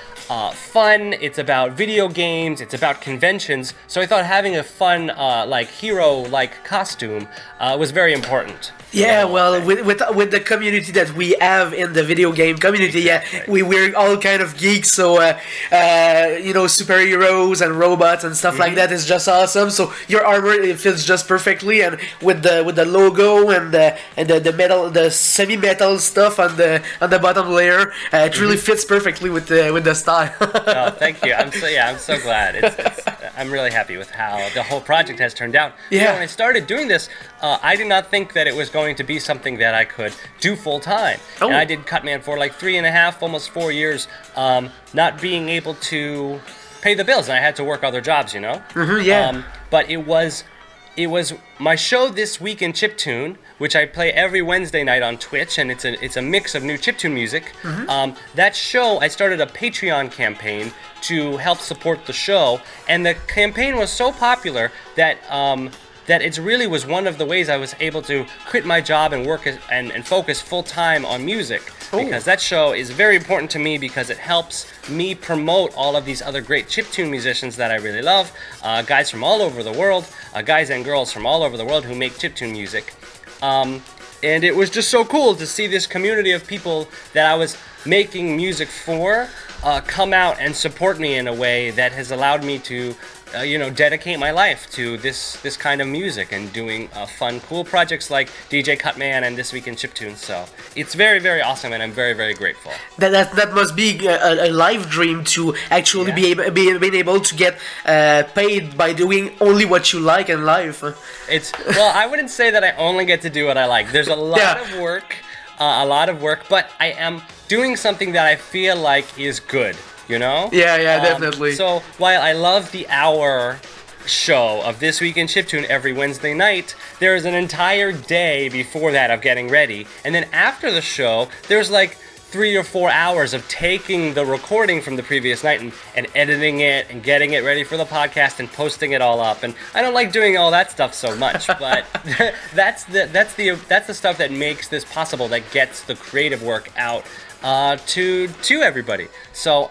fun, it's about video games, it's about conventions. So I thought having a fun, like, hero-like costume was very important. Yeah, well, with the community that we have in the video game community, we're all kind of geeks, so you know, superheroes and robots and stuff like that is just awesome. So your armor, it fits just perfectly, and with the logo and the metal, the semi-metal stuff on the bottom layer, it really fits perfectly with the style. Oh, thank you. I'm so glad. I'm really happy with how the whole project has turned out. You know, when I started doing this, I did not think that it was going to be something that I could do full time. And I did Cutman for like 3.5, almost 4 years, not being able to pay the bills, and I had to work other jobs, you know. But it was my show this week in chiptune, which I play every Wednesday night on Twitch, and it's a mix of new chiptune music. That show, I started a Patreon campaign to help support the show, and the campaign was so popular that that it really was one of the ways I was able to quit my job and work and focus full-time on music. Because that show is very important to me, because it helps me promote all of these other great chiptune musicians that I really love, guys from all over the world, guys and girls from all over the world who make chiptune music. And it was just so cool to see this community of people that I was making music for come out and support me in a way that has allowed me to you know, dedicate my life to this kind of music and doing fun, cool projects like DJ Cutman and This Week in Chiptunes. So it's very, very awesome, and I'm very, very grateful. That must be a life dream to actually be able to get paid by doing only what you like in life. Well, I wouldn't say that I only get to do what I like. There's a lot of work, but I am doing something that I feel like is good. You know? Yeah, definitely. So while I love the hour show of This Week in Chiptune every Wednesday night, there is an entire day before that of getting ready. And then after the show, there's like 3 or 4 hours of taking the recording from the previous night and editing it and getting it ready for the podcast and posting it all up. And I don't like doing all that stuff so much, but that's the stuff that makes this possible, that gets the creative work out to everybody. So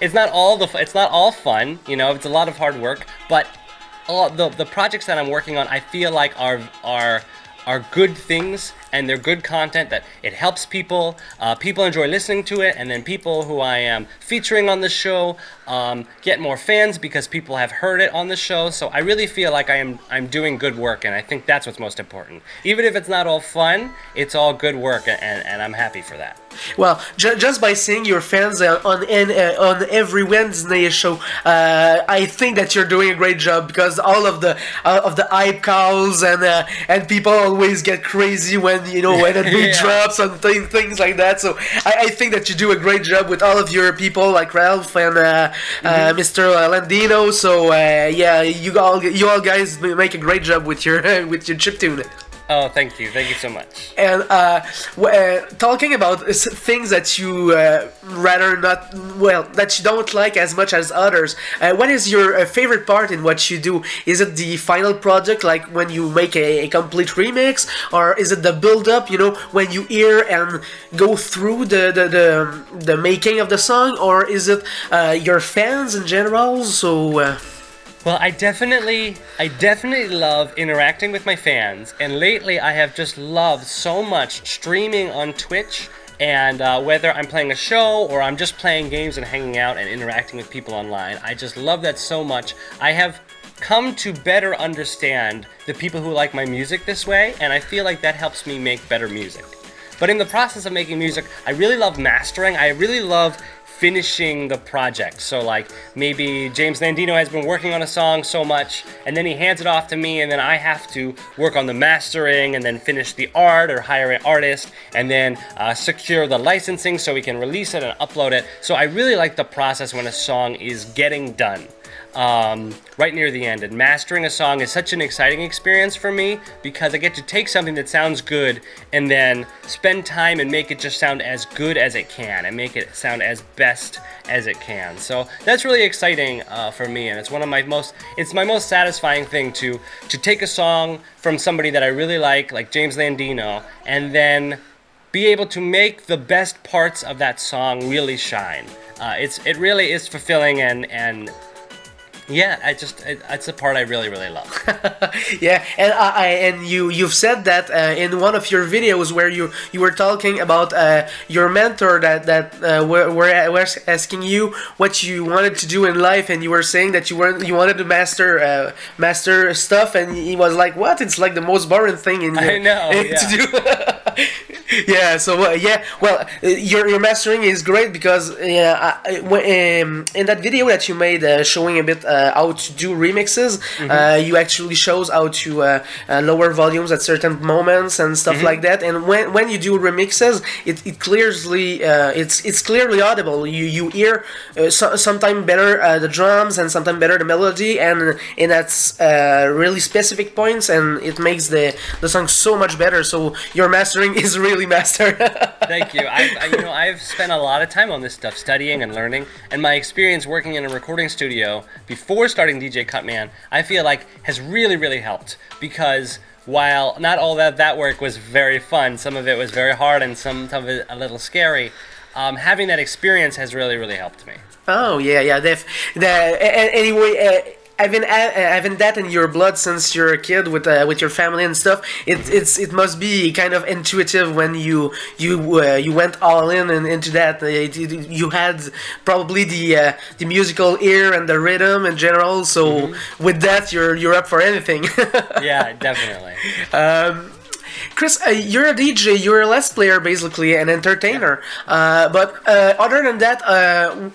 it's not all fun, you know. It's a lot of hard work, but the projects that I'm working on, I feel like are good things, and they're good content that it helps people. People enjoy listening to it, and then people who I am featuring on the show get more fans because people have heard it on the show. So I really feel like I'm doing good work, and I think that's what's most important. Even if it's not all fun, it's all good work, and I'm happy for that. Well, just by seeing your fans on every Wednesday show, I think that you're doing a great job, because all of the hype calls and people always get crazy when when a beat drops and things like that. So I think that you do a great job with all of your people like Ralph and Mr. Landino. So yeah, you all guys make a great job with your chiptune. Oh, thank you so much. And talking about things that you rather not, that you don't like as much as others, what is your favorite part in what you do? Is it the final product, like when you make a complete remix, or is it the build-up, when you hear and go through the making of the song, or is it your fans in general? So well, I definitely love interacting with my fans, and lately I have just loved so much streaming on Twitch, and whether I'm playing a show or I'm just playing games and hanging out and interacting with people online, I just love that so much. I have come to better understand the people who like my music this way, and I feel like that helps me make better music. But in the process of making music, I really love mastering. I really love finishing the project. So like maybe James Landino has been working on a song so much, and then he hands it off to me, and then I have to work on the mastering and then finish the art or hire an artist, and then secure the licensing so we can release it and upload it. So I really like the process when a song is getting done. Right near the end, and mastering a song is such an exciting experience for me, because I get to take something that sounds good and then spend time and make it just sound as good as it can and make it sound as best as it can. So that's really exciting for me, and it's my most satisfying thing to take a song from somebody that I really like James Landino, and then be able to make the best parts of that song really shine. It really is fulfilling, and yeah, it's a part I really love. Yeah, and you've said that in one of your videos where you were talking about your mentor that were asking you what you wanted to do in life, and you were saying that you wanted to master stuff, and he was like, "What? It's like the most boring thing in I know, to do." Yeah, so your mastering is great, because in that video that you made showing a bit how to do remixes, you actually shows how to lower volumes at certain moments and stuff like that. And when you do remixes, it's clearly audible. You hear sometimes better the drums and sometimes better the melody, and that's really specific points, and it makes the song so much better. So your mastering is really master. Thank you. I've spent a lot of time on this stuff, studying and learning, and my experience working in a recording studio before starting DJ Cutman, I feel like has really helped, because while not all that work was very fun, some of it was very hard and some of it a little scary, having that experience has really helped me. Oh yeah. Anyway. Having that in your blood since you're a kid with your family and stuff, it must be kind of intuitive when you went all in and into that. You had probably the musical ear and the rhythm in general. So with that, you're up for anything. Yeah, definitely. Chris, you're a DJ, you're a Let's Player, basically, an entertainer. But other than that,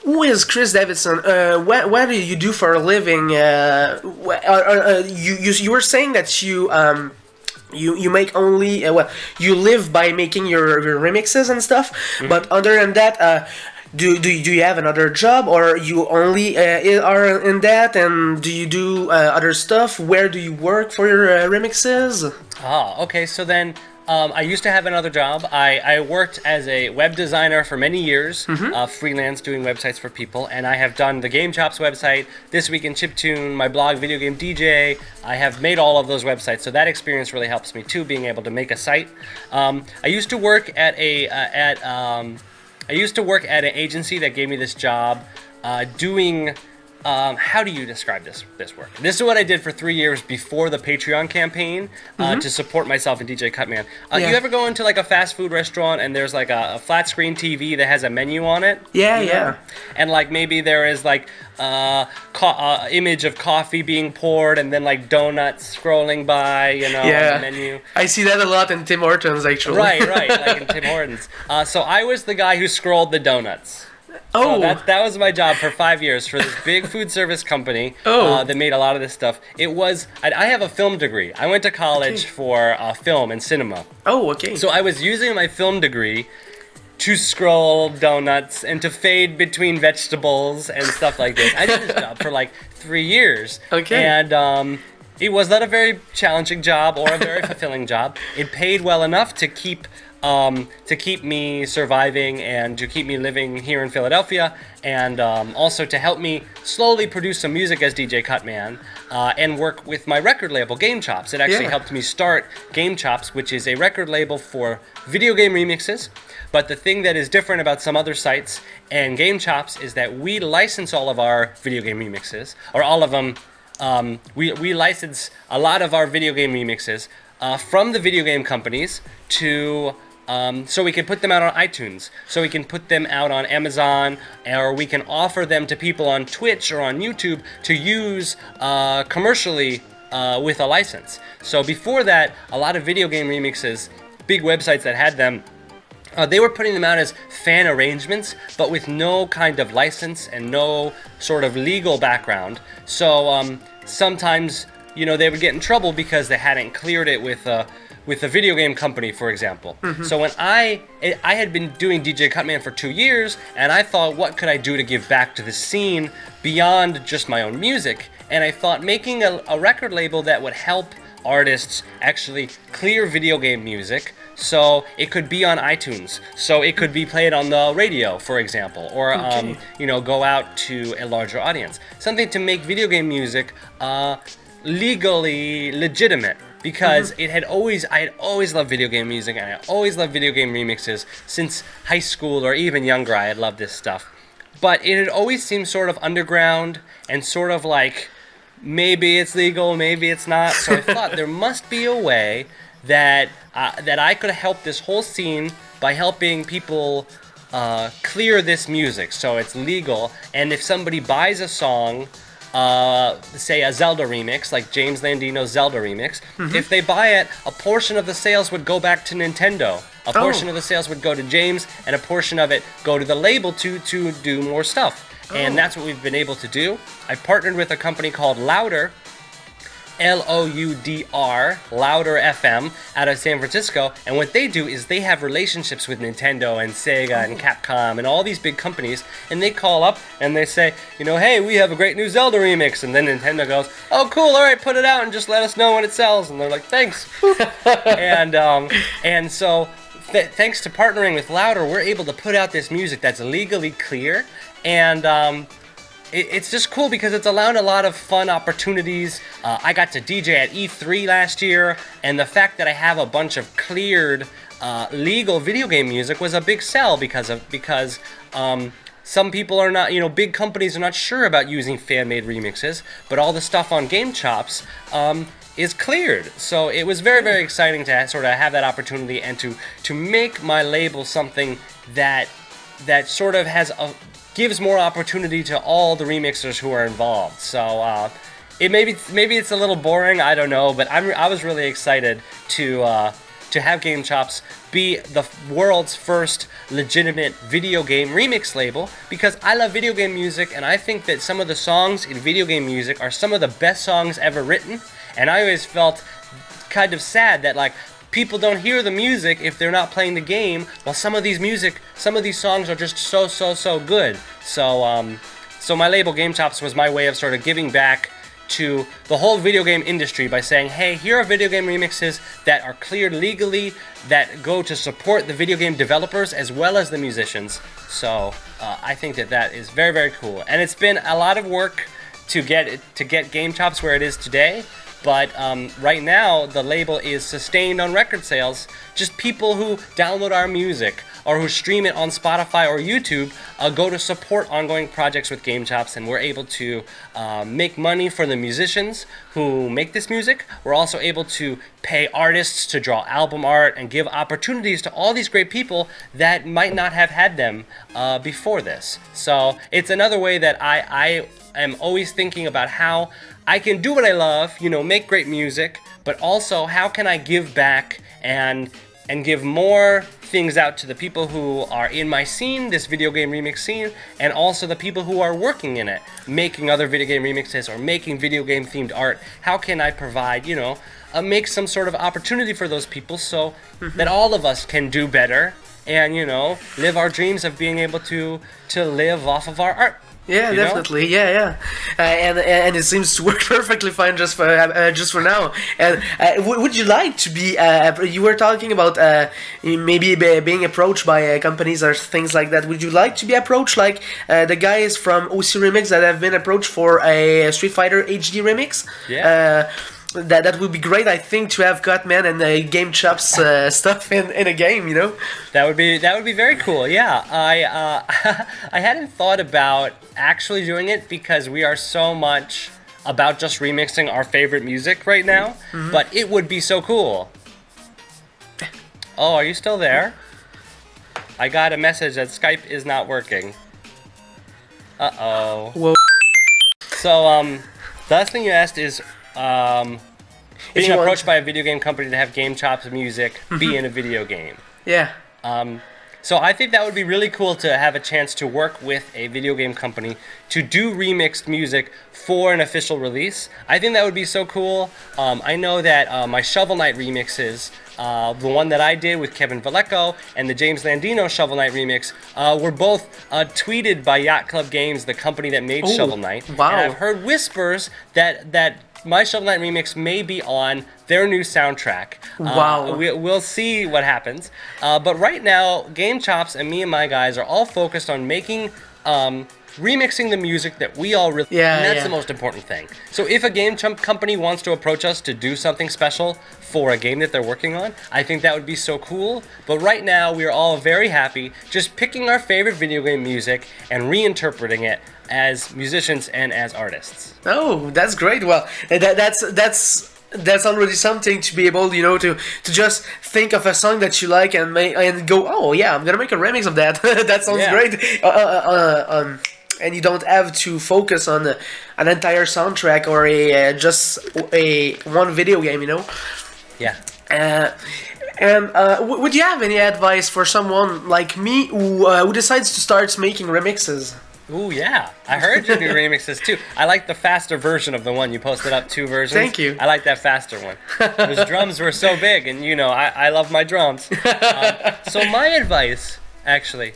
who is Chris Davidson? What do you do for a living? You were saying that you make only you live by making your remixes and stuff. But other than that, do you have another job, or you only are in that, and do you do other stuff? Where do you work for your remixes? Ah, okay, so then I used to have another job. I worked as a web designer for many years, freelance doing websites for people, and I have done the Game Chops website, This Week in Chiptune, my blog, Video Game DJ. I have made all of those websites, so that experience really helps me too, being able to make a site. I used to work at an agency that gave me this job doing how do you describe this work? This is what I did for 3 years before the Patreon campaign to support myself in DJ Cutman. You ever go into like a fast food restaurant and there's like a flat screen TV that has a menu on it? Yeah. And like maybe there is like image of coffee being poured and then like donuts scrolling by, on the menu. I see that a lot in Tim Hortons actually. Right, like in Tim Hortons. So I was the guy who scrolled the donuts. Oh, so that was my job for 5 years for this big food service company that made a lot of this stuff. I have a film degree. I went to college for film and cinema. Oh, okay. So I was using my film degree to scroll donuts and to fade between vegetables and stuff like this. I did this job for like 3 years. Okay. And it was not a very challenging job or a very fulfilling job. It paid well enough to keep me surviving and to keep me living here in Philadelphia, and also to help me slowly produce some music as DJ Cutman and work with my record label, Game Chops. It actually helped me start Game Chops, which is a record label for video game remixes. But the thing that is different about some other sites and Game Chops is that we license all of our video game remixes, or all of them. We license a lot of our video game remixes from the video game companies to so we can put them out on iTunes, so we can put them out on Amazon, or we can offer them to people on Twitch or on YouTube to use commercially with a license. So before that, a lot of video game remixes, big websites that had them, they were putting them out as fan arrangements, but with no kind of license and no sort of legal background. So sometimes, they would get in trouble because they hadn't cleared it with a video game company, for example. So when I had been doing DJ Cutman for 2 years, and I thought, what could I do to give back to the scene beyond just my own music? And I thought making a record label that would help artists actually clear video game music, so it could be on iTunes, so it could be played on the radio, for example, or go out to a larger audience. Something to make video game music legally legitimate, because I had always loved video game music, and I always loved video game remixes since high school or even younger. I had loved this stuff, but it had always seemed sort of underground and sort of like maybe it's legal, maybe it's not. So I thought there must be a way that I could help this whole scene by helping people clear this music so it's legal. And if somebody buys a song, say a Zelda remix, like James Landino's Zelda remix, if they buy it, a portion of the sales would go back to Nintendo. A portion of the sales would go to James, and a portion of it go to the label to do more stuff. And that's what we've been able to do. I partnered with a company called Louder, Loudr, Louder FM, out of San Francisco, and what they do is they have relationships with Nintendo and Sega and Capcom and all these big companies, and they call up and they say, hey, we have a great new Zelda remix, and then Nintendo goes, oh cool, alright, put it out and just let us know when it sells, and they're like, thanks. and so thanks to partnering with Louder, we're able to put out this music that's legally clear, and it's just cool because it's allowed a lot of fun opportunities. I got to DJ at E3 last year, and the fact that I have a bunch of cleared legal video game music was a big sell because some people are not, big companies are not sure about using fan-made remixes, but all the stuff on Game Chops is cleared. So it was very, very exciting to sort of have that opportunity and to make my label something that sort of gives more opportunity to all the remixers who are involved. So maybe it's a little boring, I don't know, but I was really excited to have Game Chops be the world's first legitimate video game remix label, because I love video game music, and I think that some of the songs in video game music are some of the best songs ever written, and I always felt kind of sad that like people don't hear the music if they're not playing the game. Well, some of these songs are just so good. So my label Game Chops was my way of sort of giving back to the whole video game industry by saying, hey, here are video game remixes that are cleared legally, that go to support the video game developers as well as the musicians. So I think that is very, very cool, and it's been a lot of work to get Game Chops where it is today. But right now, the label is sustained on record sales. Just people who download our music, or who stream it on Spotify or YouTube go to support ongoing projects with Game Chops, and we're able to make money for the musicians who make this music. We're also able to pay artists to draw album art and give opportunities to all these great people that might not have had them before this. So it's another way that I am always thinking about how I can do what I love, you know, make great music, but also how can I give back and give more things out to the people who are in my scene, this video game remix scene, and also the people who are working in it, making other video game remixes or making video game themed art. How can I provide, you know, make some sort of opportunity for those people so that all of us can do better and, you know, live our dreams of being able to live off of our art. Yeah, definitely. Yeah. And it seems to work perfectly fine just for now. And would you like to be? You were talking about maybe being approached by companies or things like that. Would you like to be approached like the guys from OC Remix that have been approached for a Street Fighter HD remix? Yeah. That would be great, I think, to have Cutman and Game Chops stuff in a game, you know. That would be very cool. Yeah, I hadn't thought about actually doing it because we are so much about just remixing our favorite music right now. But it would be so cool. Oh, are you still there? I got a message that Skype is not working. Uh-oh. Whoa. So the last thing you asked is being approached by a video game company to have Game Chops music be in a video game. Yeah. So I think that would be really cool to have a chance to work with a video game company to do remixed music for an official release. I think that would be so cool. I know that my Shovel Knight remixes, the one that I did with Kevin Vallejo and the James Landino Shovel Knight remix, were both tweeted by Yacht Club Games, the company that made Shovel Knight. Wow. And I've heard whispers that my Shovel Knight remix may be on their new soundtrack. Wow. We'll see what happens. But right now, Game Chops and me and my guys are all focused on making, remixing the music that we all really... Yeah, and that's the most important thing. So if a game company wants to approach us to do something special for a game that they're working on, I think that would be so cool. But right now, we are all very happy just picking our favorite video game music and reinterpreting it as musicians and as artists. Oh, that's great. Well, that's already something to be able, you know, to just think of a song that you like and go, oh yeah, I'm gonna make a remix of that. That sounds great. And you don't have to focus on an entire soundtrack or just one video game, you know. Yeah. And would you have any advice for someone like me who decides to start making remixes? Ooh, yeah. I heard you do remixes too. I like the faster version of the one. You posted up 2 versions. Thank you. I like that faster one. Those drums were so big, and you know, I love my drums. So my advice, actually,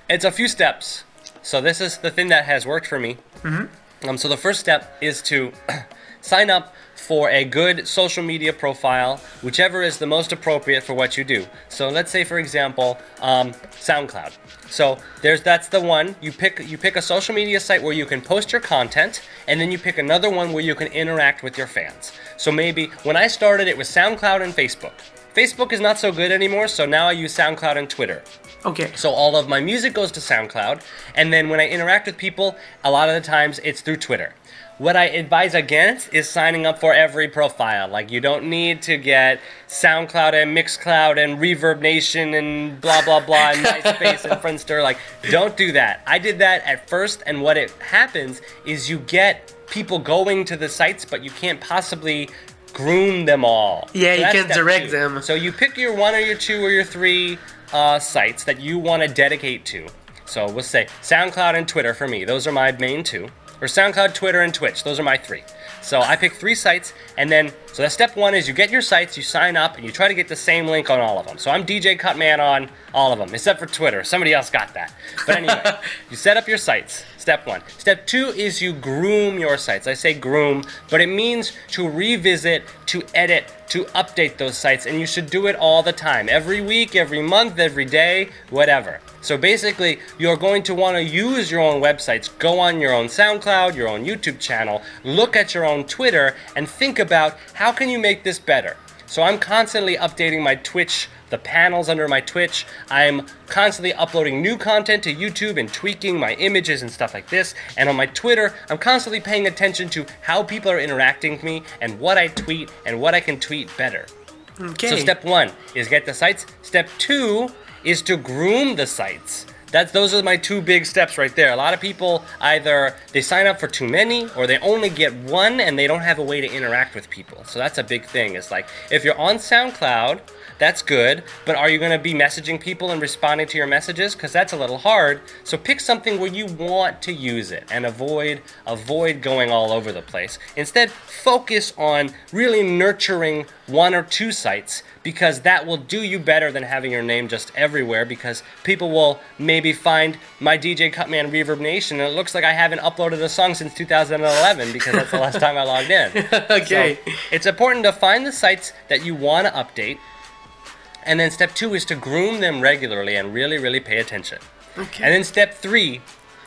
it's a few steps. So this is the thing that has worked for me. So the first step is to sign up for a good social media profile, whichever is the most appropriate for what you do. So let's say, for example, SoundCloud. So that's the one. You pick a social media site where you can post your content, and then you pick another one where you can interact with your fans. So maybe when I started, it was SoundCloud and Facebook. Facebook is not so good anymore, so now I use SoundCloud and Twitter. Okay. So all of my music goes to SoundCloud, and then when I interact with people, a lot of the times it's through Twitter. What I advise against is signing up for every profile. Like, you don't need to get SoundCloud and Mixcloud and Reverb Nation and blah, blah, blah, and MySpace and Friendster. Like, don't do that. I did that at first, and what it happens is you get people going to the sites, but you can't possibly groom them all. Yeah, so you can't direct them. So you pick your 1 or your 2 or your 3 sites that you want to dedicate to. So we'll say SoundCloud and Twitter for me. Those are my main 2. Or SoundCloud, Twitter, and Twitch. Those are my 3. So I pick 3 sites, and then, so that's step 1 is you get your sites, you sign up, and you try to get the same link on all of them. So I'm DJ Cutman on all of them, except for Twitter. Somebody else got that. But anyway, you set up your sites, step 1. Step 2 is you groom your sites. I say groom, but it means to revisit, to edit, to update those sites, and you should do it all the time. Every week, every month, every day, whatever. So basically, you're going to want to use your own websites, go on your own SoundCloud, your own YouTube channel, look at your own Twitter, and think about how can you make this better. So I'm constantly updating my Twitch the panels under my Twitch. I'm constantly uploading new content to YouTube and tweaking my images and stuff like this. And on my Twitter, I'm constantly paying attention to how people are interacting with me and what I tweet and what I can tweet better. Okay. So step 1 is get the sites. Step 2 is to groom the sites. Those are my 2 big steps right there. A lot of people either they sign up for too many or they only get one and they don't have a way to interact with people. So that's a big thing. It's like if you're on SoundCloud, that's good, but are you going to be messaging people and responding to your messages? Because that's a little hard. So pick something where you want to use it and avoid going all over the place. Instead, focus on really nurturing 1 or 2 sites, because that will do you better than having your name just everywhere, because people will maybe find my DJ Cutman Reverb Nation and it looks like I haven't uploaded a song since 2011 because that's the last time I logged in. Okay. So it's important to find the sites that you want to update. And then step 2 is to groom them regularly and really, really pay attention. Okay. And then step 3,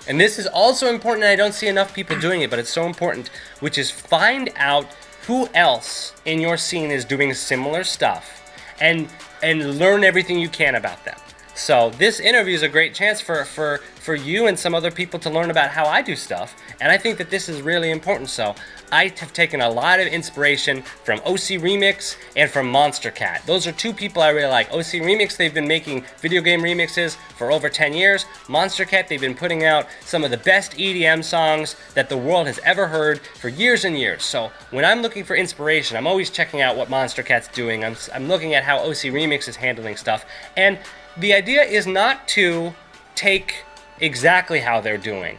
and this is also important, and I don't see enough people doing it, but it's so important, which is find out who else in your scene is doing similar stuff and learn everything you can about them. So this interview is a great chance for you and some other people to learn about how I do stuff, and I think that this is really important. So I have taken a lot of inspiration from OC Remix and from Monster Cat. Those are 2 people I really like. OC Remix, they've been making video game remixes for over 10 years. Monster Cat, they've been putting out some of the best EDM songs that the world has ever heard for years and years. So when I'm looking for inspiration, I'm always checking out what Monster Cat's doing. I'm looking at how OC Remix is handling stuff. And the idea is not to take exactly how they're doing,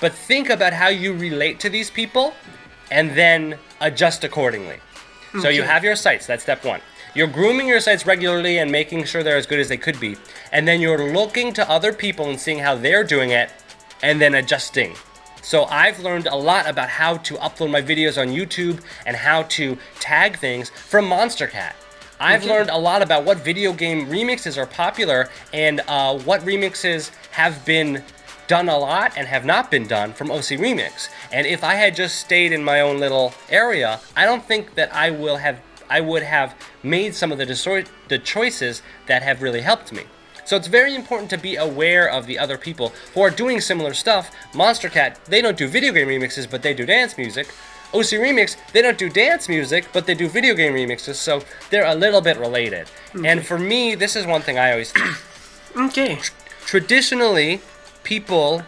but think about how you relate to these people and then adjust accordingly. Okay. So you have your sites, that's step 1. You're grooming your sites regularly and making sure they're as good as they could be. And then you're looking to other people and seeing how they're doing it and then adjusting. So I've learned a lot about how to upload my videos on YouTube and how to tag things from Monster Cat. I've learned a lot about what video game remixes are popular and what remixes have been done a lot and have not been done from OC Remix. And if I had just stayed in my own little area, I don't think that I would have made some of the choices that have really helped me. So it's very important to be aware of the other people who are doing similar stuff. Monster Cat, they don't do video game remixes, but they do dance music. OC Remix, they don't do dance music, but they do video game remixes, so they're a little bit related. Okay. And for me, this is one thing I always think. Okay. Traditionally, people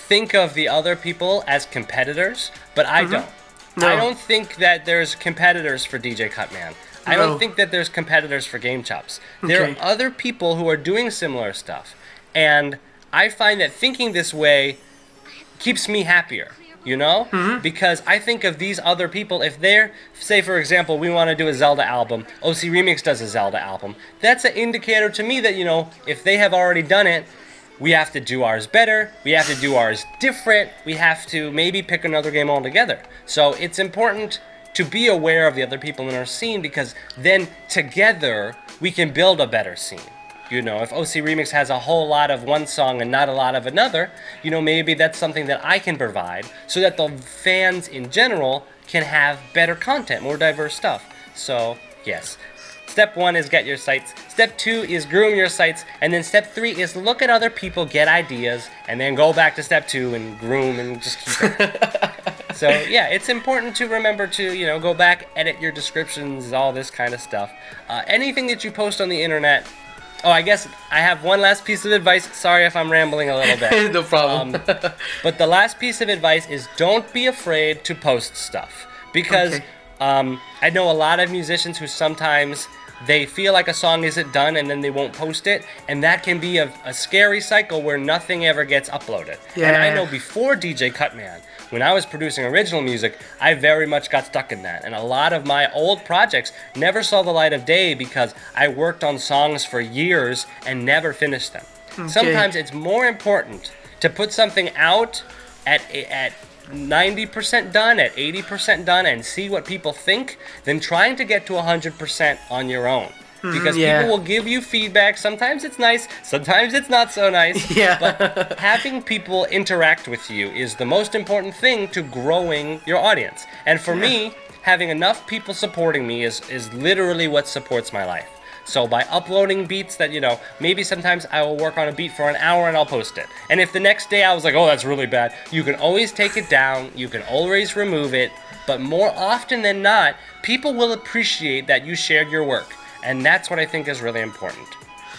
think of the other people as competitors, but I don't. No. I don't think that there's competitors for DJ Cutman. I don't think that there's competitors for Game Chops. There are other people who are doing similar stuff. And I find that thinking this way keeps me happier. You know? Because I think of these other people, if they're, say for example, we want to do a Zelda album, OC Remix does a Zelda album, that's an indicator to me that, you know, if they have already done it, we have to do ours better, we have to do ours different, we have to maybe pick another game altogether. So it's important to be aware of the other people in our scene, because then together we can build a better scene. You know, if OC Remix has a whole lot of one song and not a lot of another, you know, maybe that's something that I can provide so that the fans in general can have better content, more diverse stuff. So, yes. Step 1 is get your sites. Step 2 is groom your sites. And then step 3 is look at other people, get ideas, and then go back to step 2 and groom and just keep it. So, yeah, it's important to remember to, you know, go back, edit your descriptions, all this kind of stuff. Anything that you post on the internet. Oh, I guess I have one last piece of advice. Sorry if I'm rambling a little bit. No problem. But the last piece of advice is don't be afraid to post stuff. Because I know a lot of musicians who sometimes they feel like a song isn't done and then they won't post it. And that can be a scary cycle where nothing ever gets uploaded. Yeah. And I know before DJ Cutman, when I was producing original music, I very much got stuck in that. And a lot of my old projects never saw the light of day because I worked on songs for years and never finished them. Okay. Sometimes it's more important to put something out at 90% done, at 80% done, and see what people think, than trying to get to 100% on your own. Because people will give you feedback. Sometimes it's nice, sometimes it's not so nice. But having people interact with you is the most important thing to growing your audience. And for me, having enough people supporting me is literally what supports my life. So by uploading beats that, maybe sometimes I will work on a beat for an hour and I'll post it. And if the next day I was like, oh, that's really bad, you can always take it down, you can always remove it, but more often than not, people will appreciate that you shared your work. And that's what I think is really important.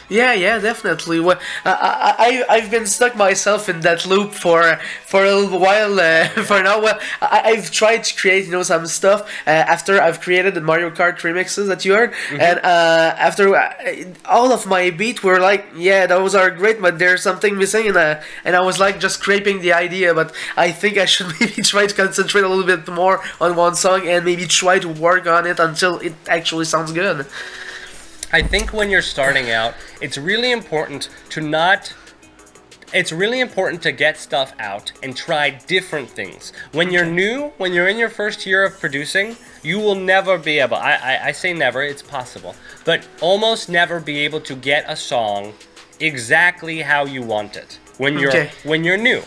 Yeah, definitely. Well, I've been stuck myself in that loop for a little while. For now, well, I've tried to create some stuff after I've created the Mario Kart remixes that you heard, and after all of my beats were like, yeah, those are great, but there's something missing, and I was like just scraping the idea. But I think I should maybe try to concentrate a little bit more on one song and maybe try to work on it until it actually sounds good. I think when you're starting out, it's really important to get stuff out and try different things. When you're new, when you're in your first year of producing, you will never be able, I say never, it's possible, but almost never be able to get a song exactly how you want it when you're new.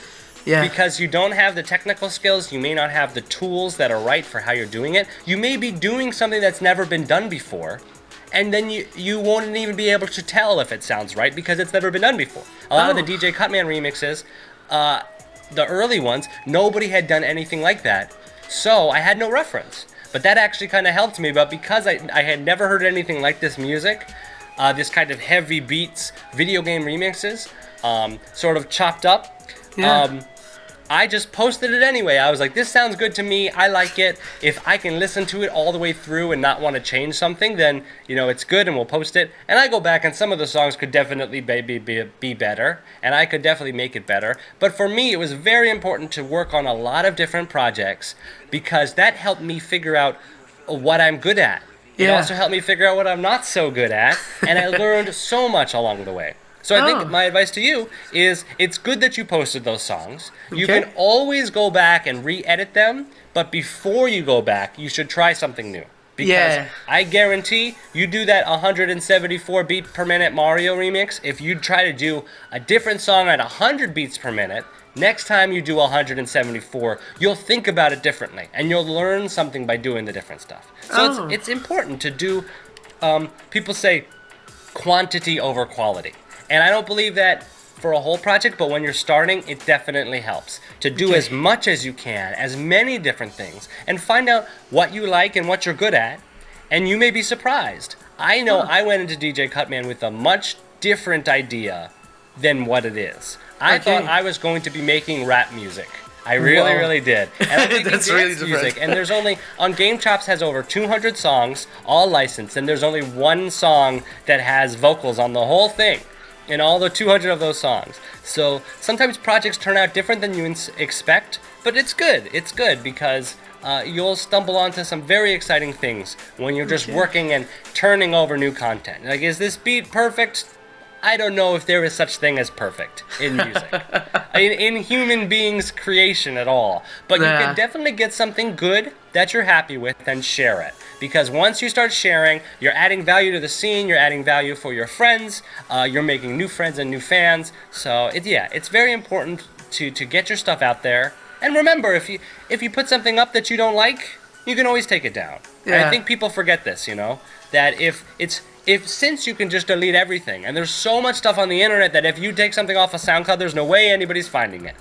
Yeah. Because you don't have the technical skills, you may not have the tools that are right for how you're doing it. You may be doing something that's never been done before, and then you won't even be able to tell if it sounds right because it's never been done before. A lot of the DJ Cutman remixes, the early ones, nobody had done anything like that, so I had no reference. But that actually kind of helped me, but because I had never heard anything like this music, this kind of heavy beats, video game remixes, sort of chopped up, I just posted it anyway. I was like, this sounds good to me, I like it. If I can listen to it all the way through and not want to change something, then, it's good and we'll post it. And I go back and some of the songs could definitely be better, and I could definitely make it better. But for me, it was very important to work on a lot of different projects because that helped me figure out what I'm good at. It also helped me figure out what I'm not so good at, and I learned so much along the way. So I think my advice to you is it's good that you posted those songs. You can always go back and re-edit them, but before you go back, you should try something new. Because I guarantee you do that 174 beat per minute Mario remix, if you try to do a different song at 100 beats per minute, next time you do 174, you'll think about it differently, and you'll learn something by doing the different stuff. So it's important to do, people say quantity over quality. And I don't believe that for a whole project, but when you're starting, it definitely helps to do as much as you can, as many different things, and find out what you like and what you're good at, and you may be surprised. I know I went into DJ Cutman with a much different idea than what it is. I thought I was going to be making rap music. I really did. And I'm making That's dance really music, and there's only, on Game Chops has over 200 songs, all licensed, and there's only one song that has vocals on the whole thing. In all the 200 of those songs. So sometimes projects turn out different than you expect, but it's good. It's good because you'll stumble onto some very exciting things when you're just working and turning over new content. Like, is this beat perfect? I don't know if there is such thing as perfect in music. in human beings' creation at all. But you can definitely get something good that you're happy with and share it. Because once you start sharing, you're adding value to the scene, you're adding value for your friends, you're making new friends and new fans. So it's very important to get your stuff out there. And remember, if you put something up that you don't like, you can always take it down. I think people forget this, that since you can just delete everything, and there's so much stuff on the internet that if you take something off of SoundCloud, there's no way anybody's finding it.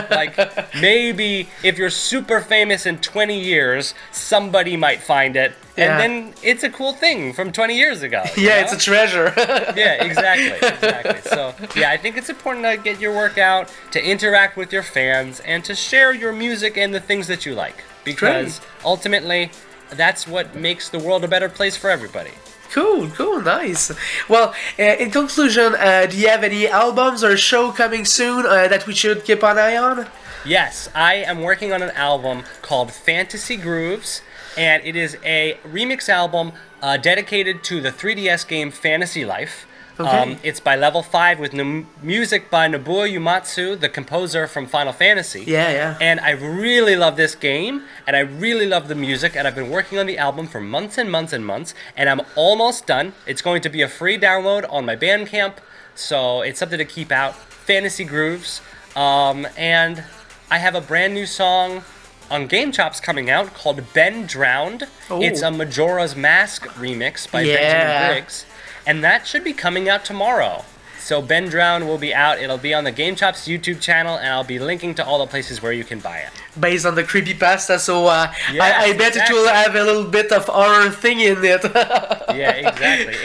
Like, maybe if you're super famous in 20 years, somebody might find it, and then it's a cool thing from 20 years ago. You know? It's a treasure. Exactly. So, I think it's important to get your work out, to interact with your fans, and to share your music and the things that you like. Because ultimately, that's what makes the world a better place for everybody. Cool, nice. Well, in conclusion, do you have any albums or show coming soon that we should keep an eye on? Yes, I am working on an album called Fantasy Grooves, and it is a remix album dedicated to the 3DS game Fantasy Life. It's by Level 5 with music by Nobuo Uematsu, the composer from Final Fantasy. And I really love this game, and I really love the music, and I've been working on the album for months and months and months, and I'm almost done. It's going to be a free download on my Bandcamp, so it's something to keep out. Fantasy Grooves. And I have a brand new song on Game Chops coming out called Ben Drowned. It's a Majora's Mask remix by Benjamin Briggs. and that should be coming out tomorrow. So Ben Drown will be out. It'll be on the Game Chops YouTube channel, and I'll be linking to all the places where you can buy it. Based on the creepypasta, so Yes, I bet exactly. it will have a little bit of horror thing in it. Yeah, exactly.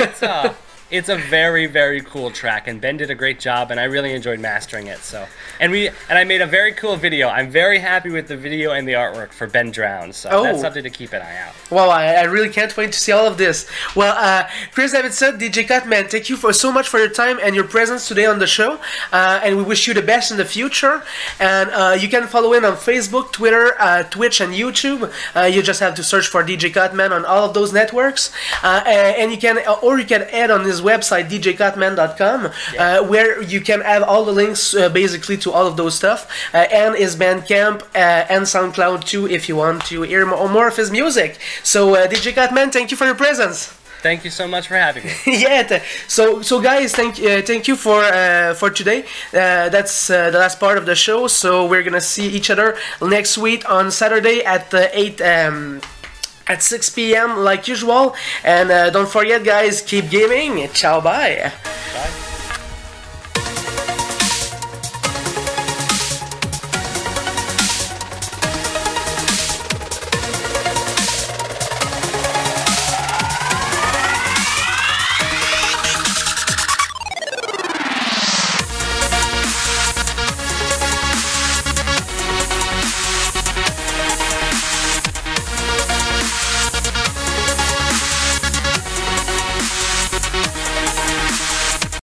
It's a very, very cool track, and Ben did a great job, and I really enjoyed mastering it. So, and I made a very cool video. I'm very happy with the video and the artwork for Ben Drown. So that's something to keep an eye out. Wow, I really can't wait to see all of this. Well, Chris Davidson, DJ Cutman, thank you so much for your time and your presence today on the show. And we wish you the best in the future. And you can follow him on Facebook, Twitter, Twitch, and YouTube. You just have to search for DJ Cutman on all of those networks. And you can add on his website, djcutman.com, where you can have all the links basically to all of those stuff, and his Bandcamp and SoundCloud too, if you want to hear more of his music. So DJ Cutman, thank you for your presence. Thank you so much for having me. Yeah. So guys, thank you for today. That's the last part of the show. So we're gonna see each other next week on Saturday at 6 p.m. like usual. And don't forget, guys, keep gaming. Ciao, bye.